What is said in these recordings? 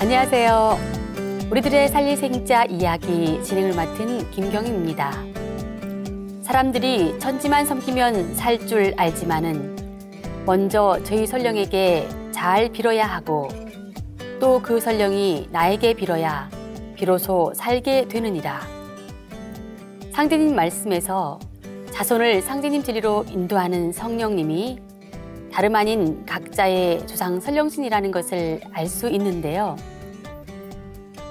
안녕하세요. 우리들의 살리생자 이야기 진행을 맡은 김경임입니다. 사람들이 천지만 섬기면 살 줄 알지만은 먼저 저희 설령에게 잘 빌어야 하고 또 그 설령이 나에게 빌어야 비로소 살게 되느니라. 상제님 말씀에서 자손을 상제님 진리로 인도하는 성령님이 다름 아닌 각자의 조상 설령신이라는 것을 알 수 있는데요.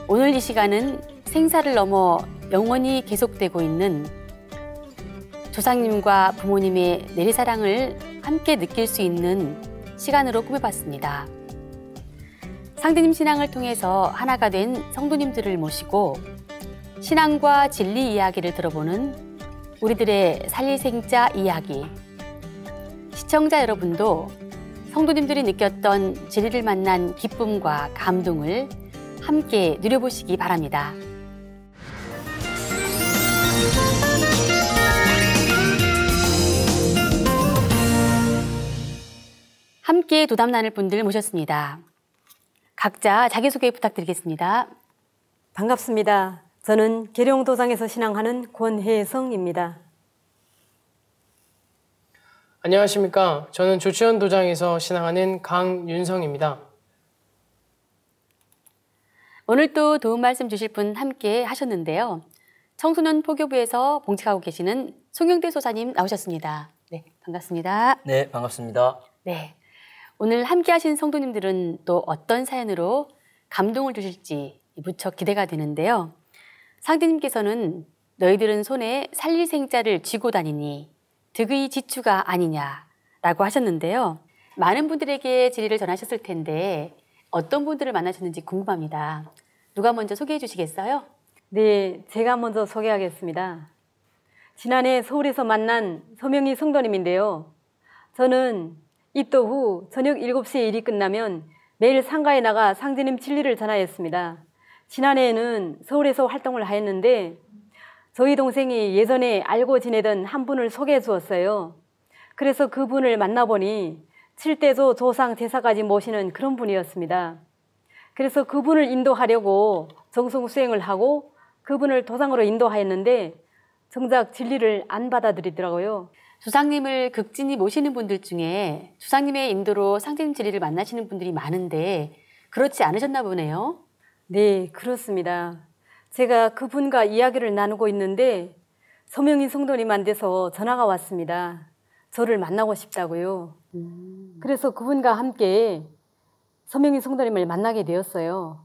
오늘 이 시간은 생사를 넘어 영원히 계속되고 있는 조상님과 부모님의 내리사랑을 함께 느낄 수 있는 시간으로 꾸며봤습니다. 상제님 신앙을 통해서 하나가 된 성도님들을 모시고 신앙과 진리 이야기를 들어보는 우리들의 살리생자 이야기. 시청자 여러분도 성도님들이 느꼈던 진리를 만난 기쁨과 감동을 함께 누려보시기 바랍니다. 함께 도담 나눌 분들 모셨습니다. 각자 자기소개 부탁드리겠습니다. 반갑습니다. 저는 계룡도장에서 신앙하는 권혜성입니다. 안녕하십니까. 저는 조치원 도장에서 신앙하는 강윤성입니다. 오늘 또 도움 말씀 주실 분 함께 하셨는데요. 청소년 포교부에서 봉직하고 계시는 송영대 소사님 나오셨습니다. 네, 반갑습니다. 네, 반갑습니다. 네, 오늘 함께 하신 성도님들은 또 어떤 사연으로 감동을 주실지 무척 기대가 되는데요. 상대님께서는 너희들은 손에 살리생자를 쥐고 다니니 득의 지추가 아니냐라고 하셨는데요. 많은 분들에게 진리를 전하셨을 텐데 어떤 분들을 만나셨는지 궁금합니다. 누가 먼저 소개해 주시겠어요? 네, 제가 먼저 소개하겠습니다. 지난해 서울에서 만난 서명희 성도님인데요. 저는 입도 후 저녁 7시에 일이 끝나면 매일 상가에 나가 상제님 진리를 전하였습니다. 지난해에는 서울에서 활동을 하였는데 저희 동생이 예전에 알고 지내던 한 분을 소개해 주었어요. 그래서 그분을 만나보니 7대조 조상 제사까지 모시는 그런 분이었습니다. 그래서 그분을 인도하려고 정성 수행을 하고 그분을 도장으로 인도하였는데 정작 진리를 안 받아들이더라고요. 조상님을 극진히 모시는 분들 중에 조상님의 인도로 상제님 진리를 만나시는 분들이 많은데 그렇지 않으셨나 보네요. 네, 그렇습니다. 제가 그분과 이야기를 나누고 있는데 서명희 성도님한테서 전화가 왔습니다. 저를 만나고 싶다고요. 그래서 그분과 함께 서명희 성도님을 만나게 되었어요.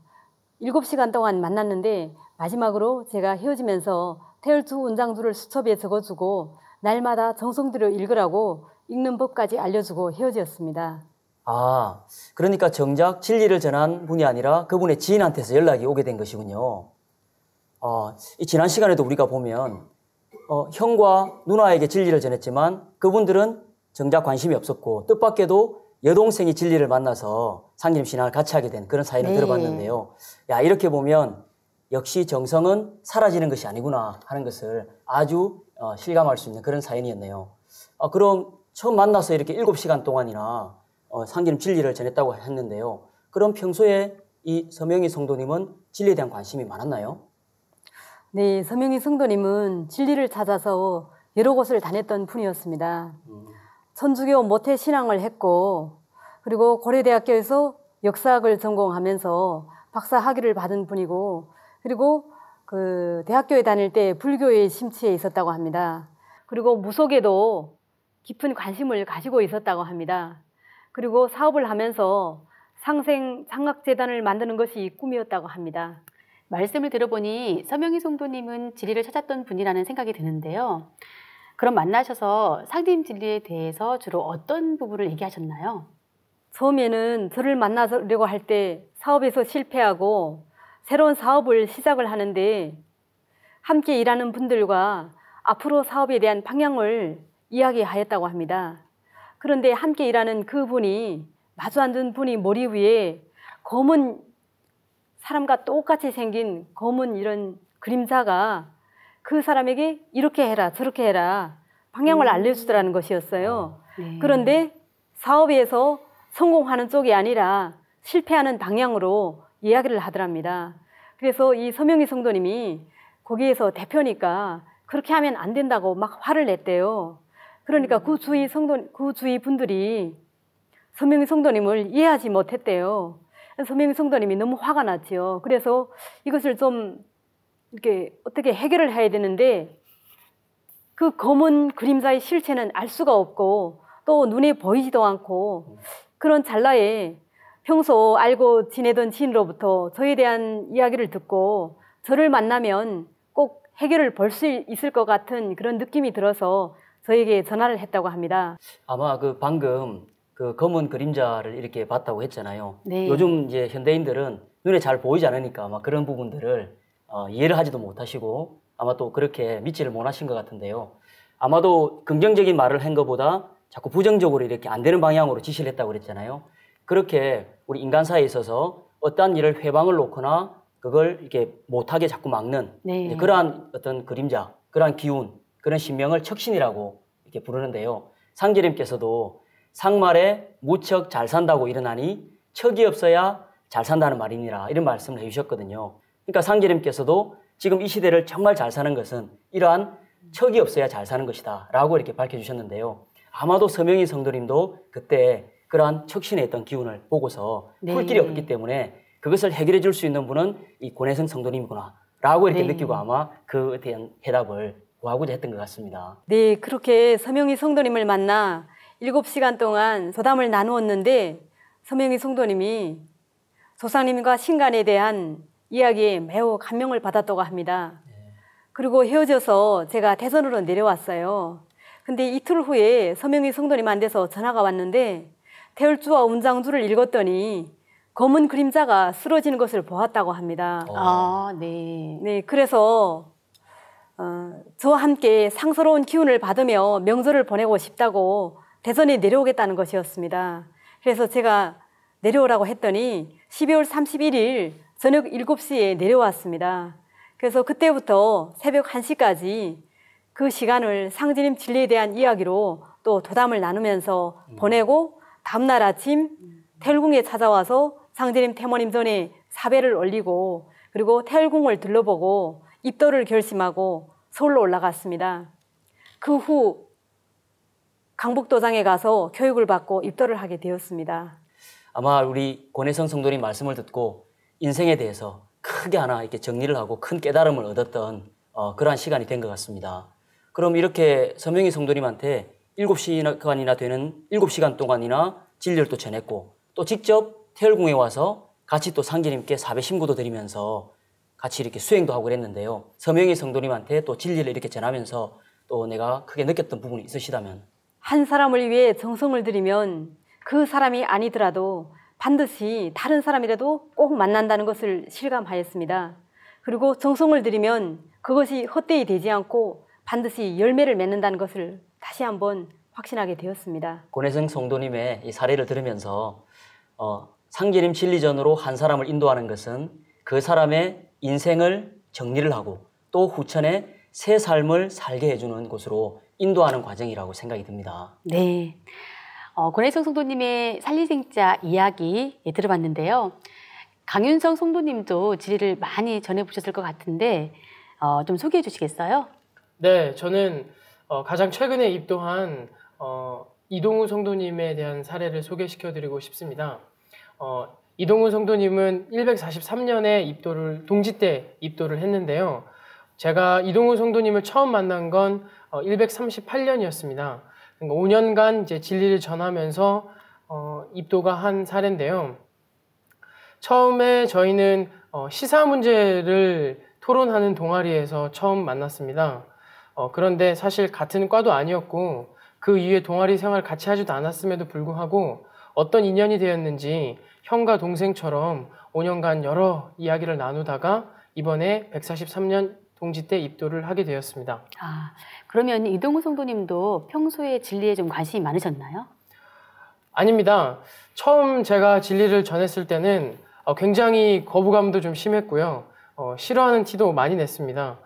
7시간 동안 만났는데 마지막으로 제가 헤어지면서 태열주 원장주를 수첩에 적어주고 날마다 정성 들여 읽으라고 읽는 법까지 알려주고 헤어졌습니다. 아, 그러니까 정작 진리를 전한 분이 아니라 그분의 지인한테서 연락이 오게 된 것이군요. 이 지난 시간에도 우리가 보면 형과 누나에게 진리를 전했지만 그분들은 정작 관심이 없었고 뜻밖에도 여동생이 진리를 만나서 상제님 신앙을 같이 하게 된 그런 사연을 들어봤는데요. 야, 이렇게 보면 역시 정성은 사라지는 것이 아니구나 하는 것을 아주 실감할 수 있는 그런 사연이었네요. 그럼 처음 만나서 이렇게 7시간 동안이나 상제님 진리를 전했다고 했는데요. 그럼 평소에 이 서명희 성도님은 진리에 대한 관심이 많았나요? 네, 서명희 성도님은 진리를 찾아서 여러 곳을 다녔던 분이었습니다. 천주교 모태 신앙을 했고 그리고 고려대학교에서 역사학을 전공하면서 박사 학위를 받은 분이고 그리고 그 대학교에 다닐 때 불교에 심취해 있었다고 합니다. 그리고 무속에도 깊은 관심을 가지고 있었다고 합니다. 그리고 사업을 하면서 상생장학재단을 만드는 것이 꿈이었다고 합니다. 말씀을 들어보니 서명희 성도님은 진리를 찾았던 분이라는 생각이 드는데요. 그럼 만나셔서 상제님 진리에 대해서 주로 어떤 부분을 얘기하셨나요? 처음에는 저를 만나려고 할 때 사업에서 실패하고 새로운 사업을 시작을 하는데 함께 일하는 분들과 앞으로 사업에 대한 방향을 이야기하였다고 합니다. 그런데 함께 일하는 그분이 마주 앉은 분이 머리 위에 검은 사람과 똑같이 생긴 검은 이런 그림자가 그 사람에게 이렇게 해라 저렇게 해라 방향을 알려주더라는 것이었어요. 네. 그런데 사업에서 성공하는 쪽이 아니라 실패하는 방향으로 이야기를 하더랍니다. 그래서 이 서명희 성도님이 거기에서 대표니까 그렇게 하면 안 된다고 막 화를 냈대요. 그러니까 그 주위 분들이 서명희 성도님을 이해하지 못했대요. 서명희 성도님이 너무 화가 났지요. 그래서 이것을 좀 이렇게 어떻게 해결을 해야 되는데 그 검은 그림자의 실체는 알 수가 없고 또 눈에 보이지도 않고 그런 찰나에 평소 알고 지내던 지인으로부터 저에 대한 이야기를 듣고 저를 만나면 꼭 해결을 볼 수 있을 것 같은 그런 느낌이 들어서 저에게 전화를 했다고 합니다. 아마 그 방금 그 검은 그림자를 이렇게 봤다고 했잖아요. 네. 요즘 이제 현대인들은 눈에 잘 보이지 않으니까 아마 그런 부분들을 이해를 하지도 못하시고 아마 또 그렇게 믿지를 못하신 것 같은데요. 아마도 긍정적인 말을 한 것보다 자꾸 부정적으로 이렇게 안 되는 방향으로 지시를 했다고 그랬잖아요. 그렇게 우리 인간사에 있어서 어떠한 일을 회방을 놓거나 그걸 이렇게 못하게 자꾸 막는 네. 그러한 어떤 그림자, 그러한 기운, 그런 신명을 척신이라고 이렇게 부르는데요. 상제님께서도 상말에 무척 잘 산다고 일어나니 척이 없어야 잘 산다는 말이니라 이런 말씀을 해주셨거든요. 그러니까 상제님께서도 지금 이 시대를 정말 잘 사는 것은 이러한 척이 없어야 잘 사는 것이다 라고 이렇게 밝혀주셨는데요. 아마도 서명희 성도님도 그때 그러한 척신에 있던 기운을 보고서 풀 길이 없기 때문에 그것을 해결해 줄 수 있는 분은 이 권혜성 성도님이구나 라고 이렇게 느끼고 아마 그에 대한 해답을 구하고자 했던 것 같습니다. 네, 그렇게 서명희 성도님을 만나 7시간 동안 소담을 나누었는데 서명희 성도님이 조상님과 신간에 대한 이야기에 매우 감명을 받았다고 합니다. 그리고 헤어져서 제가 대전으로 내려왔어요. 근데 이틀 후에 서명희 성도님한테서 전화가 왔는데 태울주와 운장주를 읽었더니 검은 그림자가 쓰러지는 것을 보았다고 합니다. 아, 네. 네, 그래서 저와 함께 상서로운 기운을 받으며 명절을 보내고 싶다고 대전에 내려오겠다는 것이었습니다. 그래서 제가 내려오라고 했더니 12월 31일 저녁 7시에 내려왔습니다. 그래서 그때부터 새벽 1시까지 그 시간을 상제님 진리에 대한 이야기로 또 도담을 나누면서 보내고 다음날 아침 태울궁에 찾아와서 상제님 태모님 전에 사배를 올리고 그리고 태울궁을 둘러보고 입도를 결심하고 서울로 올라갔습니다. 그 후 강북도장에 가서 교육을 받고 입도를 하게 되었습니다. 아마 우리 권혜성 성도님 말씀을 듣고 인생에 대해서 크게 하나 이렇게 정리를 하고 큰 깨달음을 얻었던 그러한 시간이 된 것 같습니다. 그럼 이렇게 서명희 성도님한테 7시간이나 되는 7시간 동안이나 진리를 또 전했고 또 직접 태열궁에 와서 같이 또 상제님께 사배 신고도 드리면서 같이 이렇게 수행도 하고 그랬는데요. 서명희 성도님한테 또 진리를 이렇게 전하면서 또 내가 크게 느꼈던 부분이 있으시다면? 한 사람을 위해 정성을 들이면 그 사람이 아니더라도 반드시 다른 사람이라도 꼭 만난다는 것을 실감하였습니다. 그리고 정성을 들이면 그것이 헛되이 되지 않고 반드시 열매를 맺는다는 것을 다시 한번 확신하게 되었습니다. 권혜성 성도님의 이 사례를 들으면서 상제님 진리전으로 한 사람을 인도하는 것은 그 사람의 인생을 정리를 하고 또 후천에 새 삶을 살게 해주는 곳으로 인도하는 과정이라고 생각이 듭니다. 네. 권혜성 성도님의 살리생자 이야기 들어봤는데요. 강윤성 성도님도 진리를 많이 전해보셨을 것 같은데 좀 소개해 주시겠어요? 네, 저는 가장 최근에 입도한 이동우 성도님에 대한 사례를 소개시켜드리고 싶습니다. 이동우 성도님은 143년에 동지 때 입도를 했는데요. 제가 이동우 성도님을 처음 만난 건 138년이었습니다. 그러니까 5년간 이제 진리를 전하면서 입도가 한 사례인데요. 처음에 저희는 시사 문제를 토론하는 동아리에서 처음 만났습니다. 그런데 사실 같은 과도 아니었고 그 이후에 동아리 생활을 같이 하지도 않았음에도 불구하고 어떤 인연이 되었는지 형과 동생처럼 5년간 여러 이야기를 나누다가 이번에 143년 동지 때 입도를 하게 되었습니다. 아, 그러면 이동우 성도님도 평소에 진리에 좀 관심이 많으셨나요? 아닙니다. 처음 제가 진리를 전했을 때는 굉장히 거부감도 좀 심했고요. 싫어하는 티도 많이 냈습니다.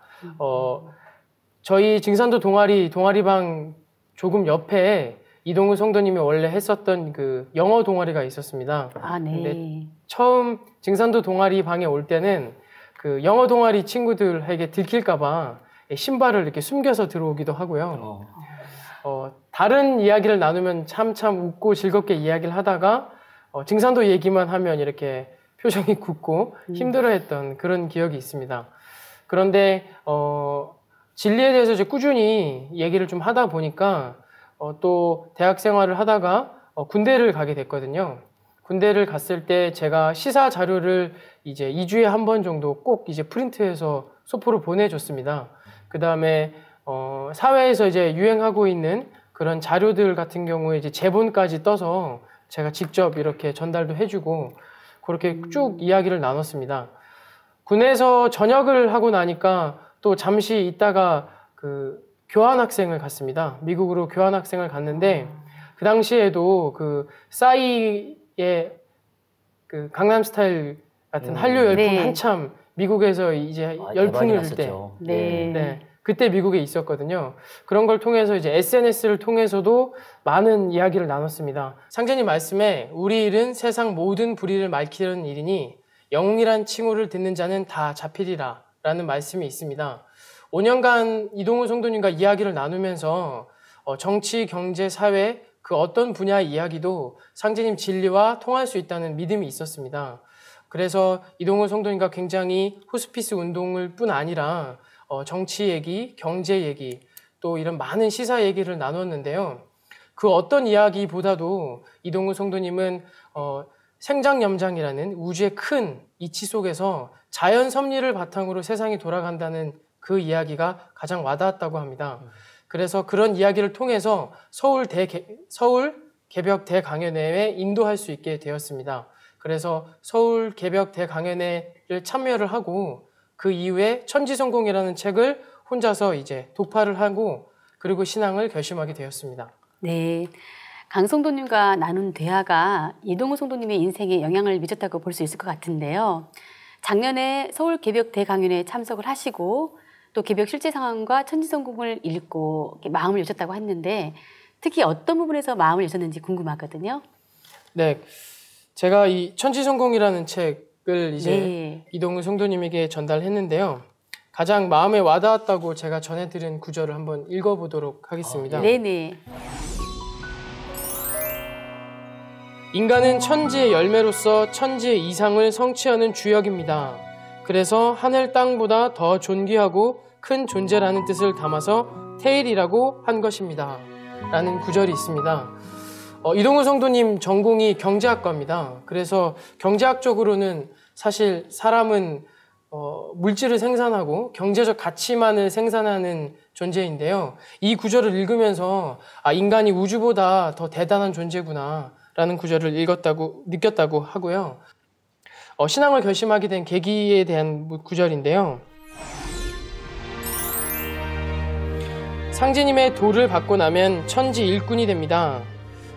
저희 증산도 동아리방 조금 옆에 이동우 성도님이 원래 했었던 그 영어 동아리가 있었습니다. 아, 네. 근데 처음 증산도 동아리 방에 올 때는 그 영어 동아리 친구들에게 들킬까봐 신발을 이렇게 숨겨서 들어오기도 하고요. 다른 이야기를 나누면 참 웃고 즐겁게 이야기를 하다가 증산도 얘기만 하면 이렇게 표정이 굳고 힘들어했던 그런 기억이 있습니다. 그런데 진리에 대해서 이제 꾸준히 얘기를 좀 하다 보니까 또 대학 생활을 하다가 군대를 가게 됐거든요. 군대를 갔을 때 제가 시사 자료를 이제 2주에 한 번 정도 꼭 이제 프린트해서 소포로 보내줬습니다. 그 다음에 사회에서 이제 유행하고 있는 그런 자료들 같은 경우에 이제 제본까지 떠서 제가 직접 이렇게 전달도 해주고 그렇게 쭉 이야기를 나눴습니다. 군에서 전역을 하고 나니까 또 잠시 있다가 그 교환학생을 갔습니다. 미국으로 교환학생을 갔는데 그 당시에도 그 싸이의 그 강남스타일 같은 한류 열풍 네. 한참 미국에서 이제 열풍이 일 때, 네. 그때 미국에 있었거든요. 그런 걸 통해서 이제 SNS를 통해서도 많은 이야기를 나눴습니다. 상제님 말씀에 우리 일은 세상 모든 불의를 밝히는 일이니 영웅이란 칭호를 듣는 자는 다 잡히리라 라는 말씀이 있습니다. 5년간 이동우 성도님과 이야기를 나누면서 정치, 경제, 사회 그 어떤 분야의 이야기도 상제님 진리와 통할 수 있다는 믿음이 있었습니다. 그래서 이동우 성도님과 굉장히 호스피스 운동을 뿐 아니라 정치 얘기, 경제 얘기, 또 이런 많은 시사 얘기를 나눴는데요. 그 어떤 이야기보다도 이동우 성도님은 생장염장이라는 우주의 큰 이치 속에서 자연 섭리를 바탕으로 세상이 돌아간다는 그 이야기가 가장 와닿았다고 합니다. 그래서 그런 이야기를 통해서 서울 개벽 대강연회에 인도할 수 있게 되었습니다. 그래서 서울 개벽 대강연회를 참여를 하고 그 이후에 천지성공이라는 책을 혼자서 이제 독파를 하고 그리고 신앙을 결심하게 되었습니다. 네. 강 성도님과 나눈 대화가 이동우 성도님의 인생에 영향을 미쳤다고 볼 수 있을 것 같은데요. 작년에 서울 개벽 대강연회에 참석을 하시고 또 개벽 실제 상황과 천지성공을 읽고 마음을 여셨다고 했는데 특히 어떤 부분에서 마음을 여셨는지 궁금하거든요. 네. 제가 이 천지성공이라는 책을 이제 네. 이동우 성도님에게 전달했는데요. 가장 마음에 와닿았다고 제가 전해드린 구절을 한번 읽어보도록 하겠습니다. 네네. 인간은 천지의 열매로서 천지의 이상을 성취하는 주역입니다. 그래서 하늘 땅보다 더 존귀하고 큰 존재라는 뜻을 담아서 테일이라고 한 것입니다. 라는 구절이 있습니다. 이동우 성도님 전공이 경제학과입니다. 그래서 경제학적으로는 사실 사람은 물질을 생산하고 경제적 가치만을 생산하는 존재인데요. 이 구절을 읽으면서 인간이 우주보다 더 대단한 존재구나 라는 구절을 느꼈다고 하고요. 신앙을 결심하게 된 계기에 대한 구절인데요. 상제님의 도를 받고 나면 천지 일꾼이 됩니다.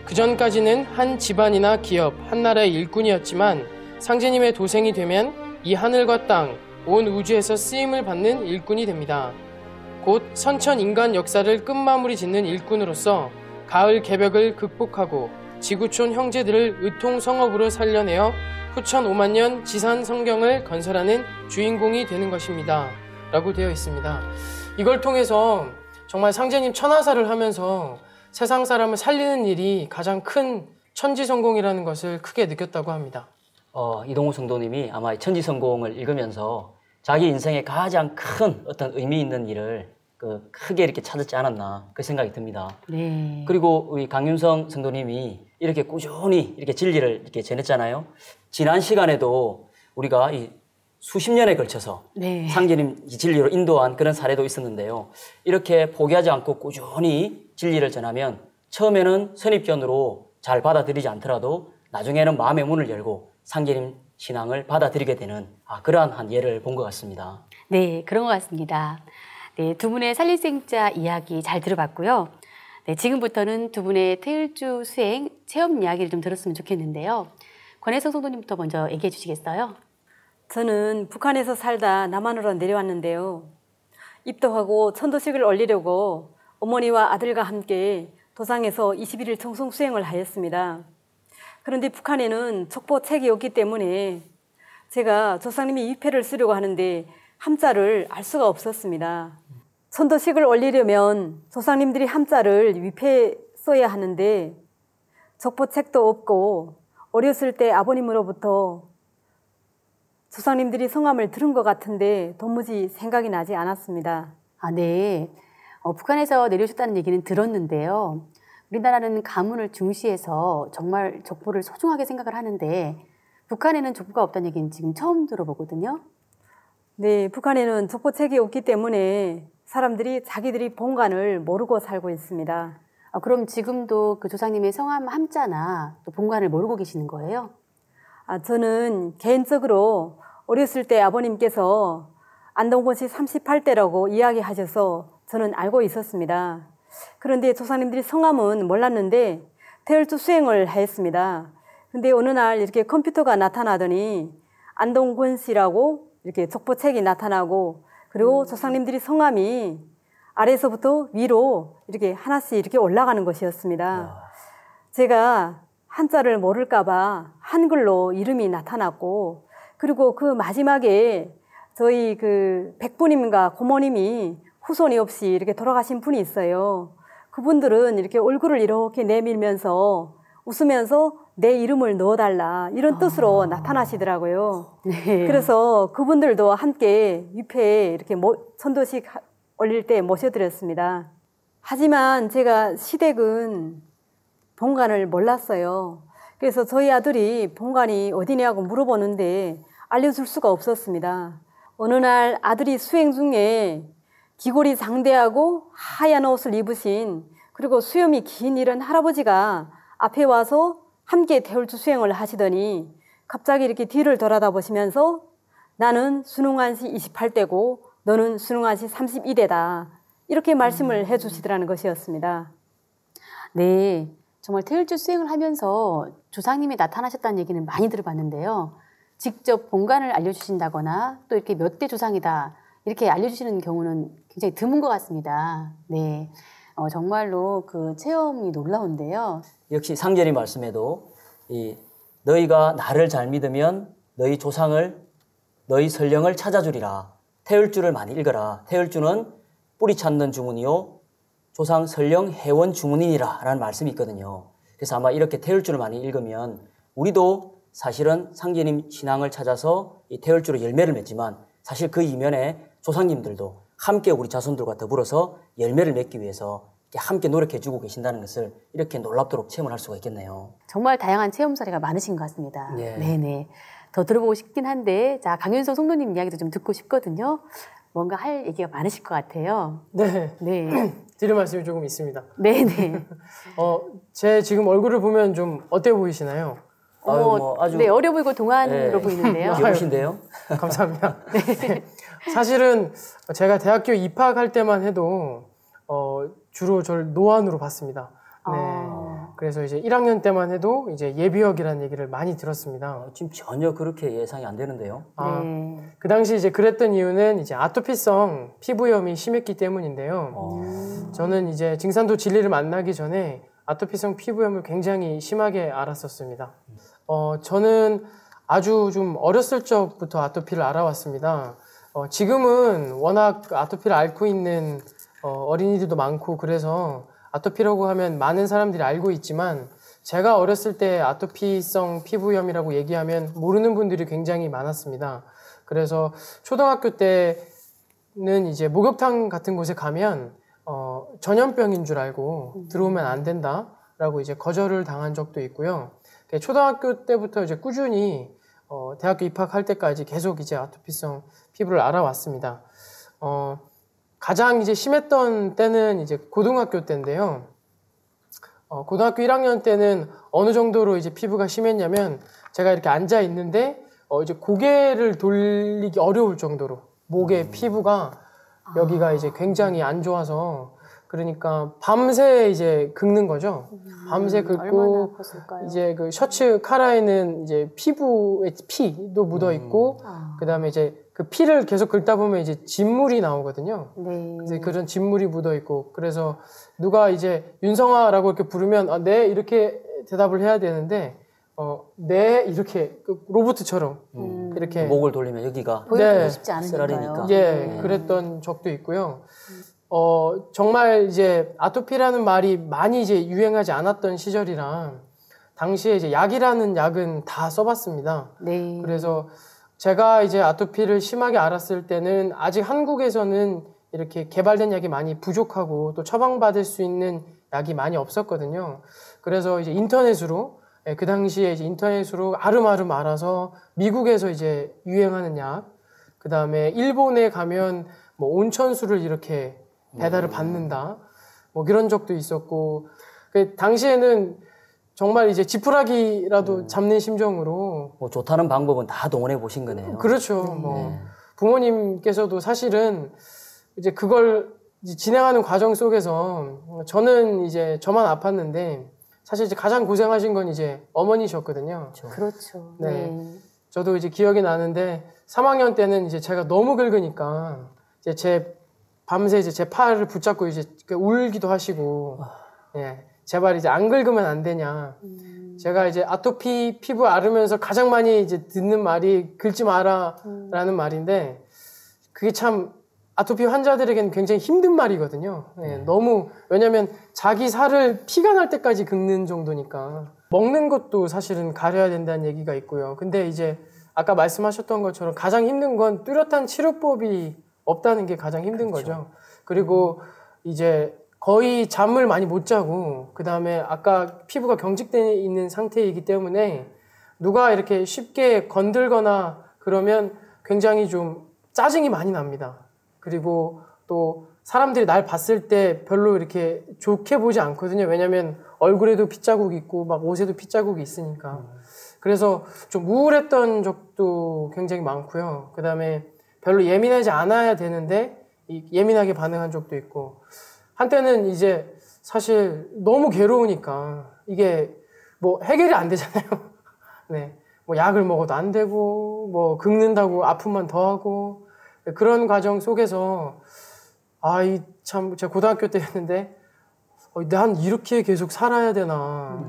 그전까지는 한 집안이나 기업, 한 나라의 일꾼이었지만 상제님의 도생이 되면 이 하늘과 땅, 온 우주에서 쓰임을 받는 일꾼이 됩니다. 곧 선천 인간 역사를 끝마무리 짓는 일꾼으로서 가을 개벽을 극복하고 지구촌 형제들을 의통성업으로 살려내어 후천 5만 년 지산 성경을 건설하는 주인공이 되는 것입니다. 라고 되어 있습니다. 이걸 통해서 정말 상제님 천하사를 하면서 세상 사람을 살리는 일이 가장 큰 천지성공이라는 것을 크게 느꼈다고 합니다. 이동우 성도님이 아마 천지성공을 읽으면서 자기 인생에 가장 큰 어떤 의미 있는 일을 크게 이렇게 찾았지 않았나 그 생각이 듭니다. 네. 그리고 우리 강윤성 성도님이 이렇게 꾸준히 이렇게 진리를 이렇게 전했잖아요. 지난 시간에도 우리가 이 수십 년에 걸쳐서 네. 상제님 진리로 인도한 그런 사례도 있었는데요. 이렇게 포기하지 않고 꾸준히 진리를 전하면 처음에는 선입견으로 잘 받아들이지 않더라도 나중에는 마음의 문을 열고 상제님 신앙을 받아들이게 되는 그러한 한 예를 본 것 같습니다. 네, 그런 것 같습니다. 네, 두 분의 살릴생자 이야기 잘 들어봤고요. 네, 지금부터는 두 분의 태일주 수행 체험 이야기를 좀 들었으면 좋겠는데요. 권혜성 성도님부터 먼저 얘기해 주시겠어요? 저는 북한에서 살다 남한으로 내려왔는데요. 입도하고 천도식을 올리려고 어머니와 아들과 함께 도상에서 21일 청송 수행을 하였습니다. 그런데 북한에는 족보책이 없기 때문에 제가 조상님이 위패를 쓰려고 하는데 함자를 알 수가 없었습니다. 천도식을 올리려면 조상님들이 함자를 위패에 써야 하는데 족보책도 없고 어렸을 때 아버님으로부터 조상님들이 성함을 들은 것 같은데 도무지 생각이 나지 않았습니다. 아, 네. 북한에서 내려오셨다는 얘기는 들었는데요. 우리나라는 가문을 중시해서 정말 족보를 소중하게 생각을 하는데 북한에는 족보가 없다는 얘기는 지금 처음 들어보거든요. 네, 북한에는 족보책이 없기 때문에 사람들이 자기들이 본관을 모르고 살고 있습니다. 그럼 지금도 그 조상님의 성함 함자나 또 본관을 모르고 계시는 거예요? 저는 개인적으로 어렸을 때 아버님께서 안동권시 38대라고 이야기하셔서 저는 알고 있었습니다. 그런데 조상님들이 성함은 몰랐는데 태열주 수행을 하였습니다. 근데 어느 날 이렇게 컴퓨터가 나타나더니 안동권시라고 이렇게 족보책이 나타나고 그리고 조상님들이 성함이 아래에서부터 위로 이렇게 하나씩 이렇게 올라가는 것이었습니다. 제가 한자를 모를까봐 한글로 이름이 나타났고 그리고 그 마지막에 저희 그 백부님과 고모님이 후손이 없이 이렇게 돌아가신 분이 있어요. 그분들은 이렇게 얼굴을 이렇게 내밀면서 웃으면서 내 이름을 넣어달라 이런 뜻으로 나타나시더라고요. 네. 그래서 그분들도 함께 위패에 이렇게 천도식 올릴 때 모셔드렸습니다. 하지만 제가 시댁은 본관을 몰랐어요. 그래서 저희 아들이 본관이 어디냐고 물어보는데 알려줄 수가 없었습니다. 어느 날 아들이 수행 중에 귀골이 장대하고 하얀 옷을 입으신 그리고 수염이 긴 이런 할아버지가 앞에 와서 함께 태울주 수행을 하시더니 갑자기 이렇게 뒤를 돌아다 보시면서 나는 순응한시 28대고 너는 순응한시 32대다 이렇게 말씀을 해주시더라는 것이었습니다. 네, 정말 태열주 수행을 하면서 조상님이 나타나셨다는 얘기는 많이 들어봤는데요. 직접 본관을 알려주신다거나 또 이렇게 몇 대 조상이다 이렇게 알려주시는 경우는 굉장히 드문 것 같습니다. 네, 정말로 그 체험이 놀라운데요. 역시 상제님 말씀에도 너희가 나를 잘 믿으면 너희 조상을 너희 설령을 찾아주리라. 태열주를 많이 읽어라. 태열주는 뿌리 찾는 주문이요 조상 설령 해원 주문이니라 라는 말씀이 있거든요. 그래서 아마 이렇게 태열주를 많이 읽으면 우리도 사실은 상제님 신앙을 찾아서 이 태열주로 열매를 맺지만 사실 그 이면에 조상님들도 함께 우리 자손들과 더불어서 열매를 맺기 위해서 함께 노력해주고 계신다는 것을 이렇게 놀랍도록 체험을 할 수가 있겠네요. 정말 다양한 체험 사례가 많으신 것 같습니다. 네. 네네. 더 들어보고 싶긴 한데, 자, 강윤성 성도님 이야기도 좀 듣고 싶거든요. 뭔가 할 얘기가 많으실 것 같아요. 네. 네. 드릴 말씀이 조금 있습니다. 네네. 제 지금 얼굴을 보면 좀 어때 보이시나요? 아주 네, 어려 보이고 동안으로 네. 보이는데요. 귀여우신데요? 감사합니다. 네. 사실은 제가 대학교 입학할 때만 해도 주로 저를 노안으로 봤습니다. 네. 그래서 이제 1학년 때만 해도 이제 예비역이라는 얘기를 많이 들었습니다. 지금 전혀 그렇게 예상이 안 되는데요. 네. 그 당시 이제 그랬던 이유는 이제 아토피성 피부염이 심했기 때문인데요. 저는 이제 증산도 진리를 만나기 전에 아토피성 피부염을 굉장히 심하게 앓았었습니다. 저는 아주 좀 어렸을 적부터 아토피를 앓아왔습니다. 지금은 워낙 아토피를 앓고 있는 어린이들도 많고 그래서 아토피라고 하면 많은 사람들이 알고 있지만 제가 어렸을 때 아토피성 피부염이라고 얘기하면 모르는 분들이 굉장히 많았습니다. 그래서 초등학교 때는 이제 목욕탕 같은 곳에 가면 전염병인 줄 알고 들어오면 안 된다라고 이제 거절을 당한 적도 있고요. 초등학교 때부터 이제 꾸준히 대학교 입학할 때까지 계속 이제 아토피성 피부를 앓아왔습니다. 가장 이제 심했던 때는 이제 고등학교 때인데요. 고등학교 1학년 때는 어느 정도로 이제 피부가 심했냐면 제가 이렇게 앉아 있는데 이제 고개를 돌리기 어려울 정도로 목의 피부가 여기가 이제 굉장히 안 좋아서 그러니까 밤새 이제 긁는 거죠. 밤새 긁고 이제 그 셔츠 카라에는 이제 피부에 피도 묻어 있고 그다음에 이제 그 피를 계속 긁다 보면 이제 진물이 나오거든요. 네. 그래서 그런 진물이 묻어 있고, 그래서 누가 이제 윤성아라고 이렇게 부르면 네 이렇게 대답을 해야 되는데 네 이렇게 로봇처럼 이렇게 목을 돌리면 여기가 보여주고 싶지 쓰라리니까. 않으니까요. 예, 그랬던 적도 있고요. 정말 이제 아토피라는 말이 많이 이제 유행하지 않았던 시절이라 당시에 이제 약이라는 약은 다 써봤습니다. 네. 그래서 제가 이제 아토피를 심하게 알았을 때는 아직 한국에서는 이렇게 개발된 약이 많이 부족하고 또 처방받을 수 있는 약이 많이 없었거든요. 그래서 이제 인터넷으로 그 당시에 이제 인터넷으로 아름아름 알아서 미국에서 이제 유행하는 약, 그 다음에 일본에 가면 뭐 온천수를 이렇게 배달을 받는다, 뭐 그런 적도 있었고, 그 당시에는 정말 이제 지푸라기라도 잡는 심정으로 뭐 좋다는 방법은 다 동원해 보신 거네요. 그렇죠. 뭐 부모님께서도 사실은 이제 그걸 이제 진행하는 과정 속에서 저는 이제 저만 아팠는데 사실 이제 가장 고생하신 건 이제 어머니셨거든요. 그렇죠. 네. 저도 이제 기억이 나는데 3학년 때는 이제 제가 너무 긁으니까 이제 밤새 이제 제 팔을 붙잡고 이제 울기도 하시고, 예. 제발 이제 안 긁으면 안 되냐. 제가 이제 아토피 피부 앓으면서 가장 많이 이제 듣는 말이 긁지 마라 라는 말인데, 그게 참 아토피 환자들에게는 굉장히 힘든 말이거든요. 예, 너무, 왜냐면 자기 살을 피가 날 때까지 긁는 정도니까. 먹는 것도 사실은 가려야 된다는 얘기가 있고요. 근데 이제 아까 말씀하셨던 것처럼 가장 힘든 건 뚜렷한 치료법이 없다는 게 가장 힘든 거죠. 그리고 이제 거의 잠을 많이 못 자고, 그 다음에 아까 피부가 경직되어 있는 상태이기 때문에 누가 이렇게 쉽게 건들거나 그러면 굉장히 좀 짜증이 많이 납니다. 그리고 또 사람들이 날 봤을 때 별로 이렇게 좋게 보지 않거든요. 왜냐면 얼굴에도 핏자국이 있고 막 옷에도 핏자국이 있으니까. 그래서 좀 우울했던 적도 굉장히 많고요. 그 다음에 별로 예민하지 않아야 되는데 예민하게 반응한 적도 있고, 한때는 이제 사실 너무 괴로우니까 이게 뭐 해결이 안 되잖아요. 네. 뭐 약을 먹어도 안 되고, 뭐 긁는다고 아픔만 더하고, 그런 과정 속에서 참 제가 고등학교 때였는데 난 이렇게 계속 살아야 되나.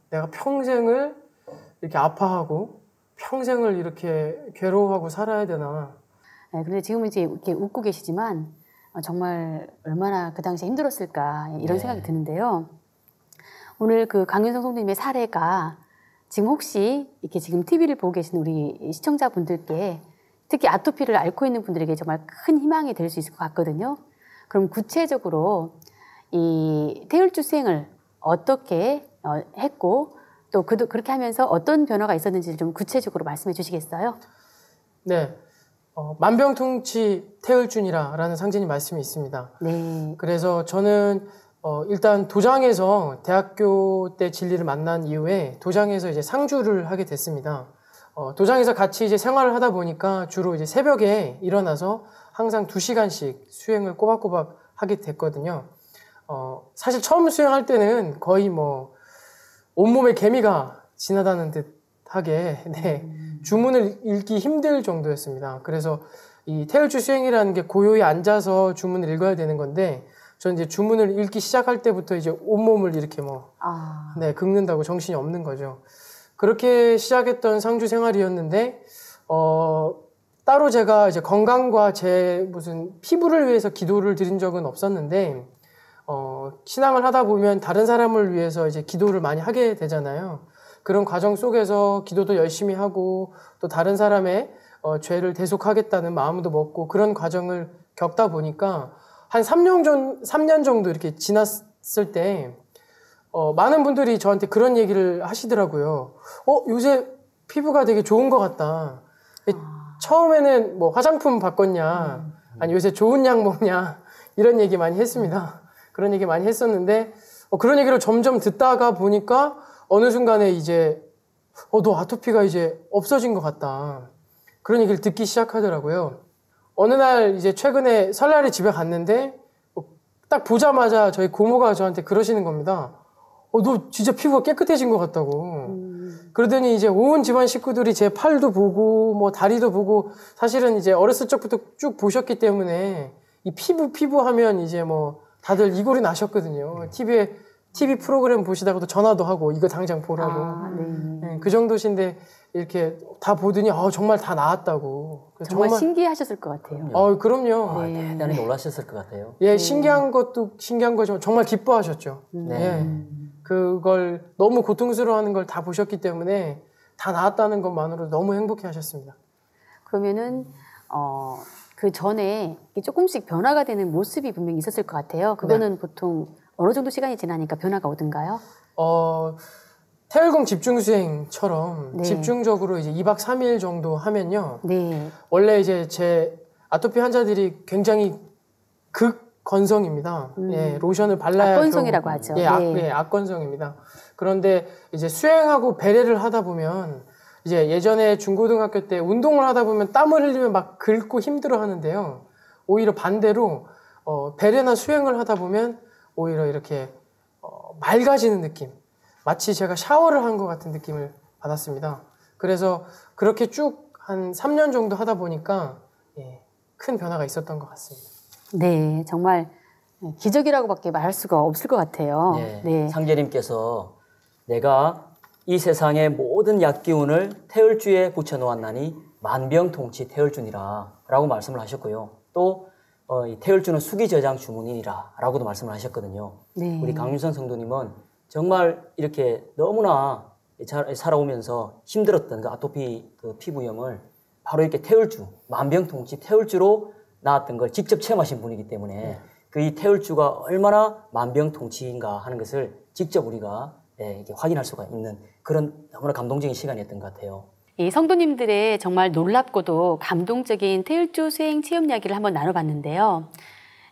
내가 평생을 이렇게 아파하고 평생을 이렇게 괴로워하고 살아야 되나. 네, 근데 지금은 이제 이렇게 웃고 계시지만 정말 얼마나 그 당시에 힘들었을까 이런 생각이 드는데요. 오늘 그 강윤성 성도님의 사례가 지금 혹시 이렇게 지금 TV를 보고 계신 우리 시청자분들께 특히 아토피를 앓고 있는 분들에게 정말 큰 희망이 될 수 있을 것 같거든요. 그럼 구체적으로 이 태울주 수행을 어떻게 했고 또 그렇게 하면서 어떤 변화가 있었는지를 좀 구체적으로 말씀해 주시겠어요? 네. 만병통치 태울준이라는 상진이 말씀이 있습니다. 네. 그래서 저는 일단 도장에서 대학교 때 진리를 만난 이후에 도장에서 이제 상주를 하게 됐습니다. 도장에서 같이 이제 생활을 하다 보니까 주로 이제 새벽에 일어나서 항상 2시간씩 수행을 꼬박꼬박 하게 됐거든요. 사실 처음 수행할 때는 거의 뭐 온몸에 개미가 지나다는 듯 하게, 네, 주문을 읽기 힘들 정도였습니다. 그래서 이 태울주 수행이라는 게 고요히 앉아서 주문을 읽어야 되는 건데, 저는 이제 주문을 읽기 시작할 때부터 이제 온몸을 이렇게 네, 긁는다고 정신이 없는 거죠. 그렇게 시작했던 상주 생활이었는데, 따로 제가 이제 건강과 제 무슨 피부를 위해서 기도를 드린 적은 없었는데, 신앙을 하다 보면 다른 사람을 위해서 이제 기도를 많이 하게 되잖아요. 그런 과정 속에서 기도도 열심히 하고 또 다른 사람의 죄를 대속하겠다는 마음도 먹고 그런 과정을 겪다 보니까 한 3년 정도 이렇게 지났을 때 많은 분들이 저한테 그런 얘기를 하시더라고요. 요새 피부가 되게 좋은 것 같다. 처음에는 뭐 화장품 바꿨냐, 아니 요새 좋은 약 먹냐, 이런 얘기 많이 했습니다. 그런 얘기 많이 했었는데 그런 얘기를 점점 듣다가 보니까 어느 순간에 이제 너 아토피가 이제 없어진 것 같다, 그런 얘기를 듣기 시작하더라고요. 어느 날 이제 최근에 설날에 집에 갔는데 딱 보자마자 저희 고모가 저한테 그러시는 겁니다. 너 진짜 피부가 깨끗해진 것 같다고. 그러더니 이제 온 집안 식구들이 제 팔도 보고 뭐 다리도 보고 사실은 이제 어렸을 적부터 쭉 보셨기 때문에 이 피부 하면 이제 뭐 다들 이골이 나셨거든요. TV 프로그램 보시다가도 전화도 하고 이거 당장 보라고. 네, 그 정도신데 이렇게 다 보더니 정말 다 나았다고. 정말 신기하셨을 것 같아요. 그럼요. 네. 대단히 놀라셨을 것 같아요. 예, 신기한 것도 신기한 거지만 정말 기뻐하셨죠. 예. 그걸 너무 고통스러워하는 걸 다 보셨기 때문에 다 나았다는 것만으로 너무 행복해하셨습니다. 그러면은 그 전에 조금씩 변화가 되는 모습이 분명히 있었을 것 같아요. 그거는 보통 어느 정도 시간이 지나니까 변화가 오던가요? 태열공 집중수행처럼 집중적으로 이제 2박 3일 정도 하면요. 원래 이제 제 아토피 환자들이 굉장히 극건성입니다. 예, 로션을 발라야 악건성이라고 하죠. 예, 악건성입니다. 그런데 이제 수행하고 배례를 하다 보면 이제 예전에 중고등학교 때 운동을 하다 보면 땀을 흘리면 막 긁고 힘들어 하는데요. 오히려 반대로 배례나 수행을 하다 보면 오히려 이렇게 맑아지는 느낌. 마치 제가 샤워를 한 것 같은 느낌을 받았습니다. 그래서 그렇게 쭉 한 3년 정도 하다 보니까 큰 변화가 있었던 것 같습니다. 네, 정말 기적이라고밖에 말할 수가 없을 것 같아요. 네. 상제님께서 내가 이 세상의 모든 약기운을 태열주에 붙여놓았나니 만병통치 태열주니라 라고 말씀을 하셨고요. 또 이 태열주는 수기저장 주문이니라 라고도 말씀을 하셨거든요. 우리 강윤선 성도님은 정말 이렇게 너무나 살아오면서 힘들었던 그 아토피 그 피부염을 바로 이렇게 태열주, 만병통치 태열주로 나았던 걸 직접 체험하신 분이기 때문에 그 이 태열주가 얼마나 만병통치인가 하는 것을 직접 우리가 이렇게 확인할 수가 있는 그런 너무나 감동적인 시간이었던 것 같아요. 이 성도님들의 정말 놀랍고도 감동적인 태열주 수행 체험 이야기를 한번 나눠봤는데요.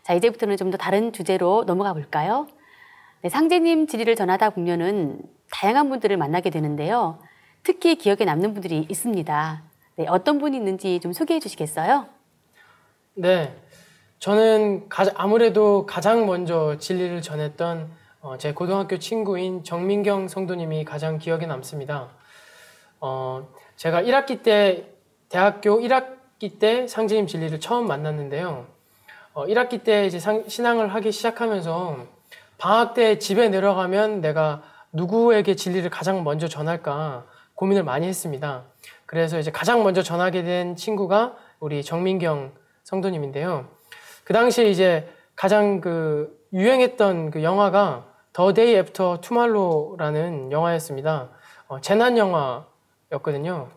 자, 이제부터는 좀 더 다른 주제로 넘어가 볼까요? 네, 상제님 지리를 전하다 보면은 다양한 분들을 만나게 되는데요. 특히 기억에 남는 분들이 있습니다. 네, 어떤 분이 있는지 좀 소개해 주시겠어요? 네, 저는 아무래도 가장 먼저 진리를 전했던 제 고등학교 친구인 정민경 성도님이 가장 기억에 남습니다. 제가 1학기 때, 대학교 1학기 때 상제님 진리를 처음 만났는데요. 1학기 때 이제 신앙을 하기 시작하면서 방학 때 집에 내려가면 내가 누구에게 진리를 가장 먼저 전할까 고민을 많이 했습니다. 그래서 이제 가장 먼저 전하게 된 친구가 우리 정민경 성도님인데요. 그 당시에 이제 가장 유행했던 그 영화가 The Day After Tomorrow라는 영화였습니다. 재난 영화였거든요.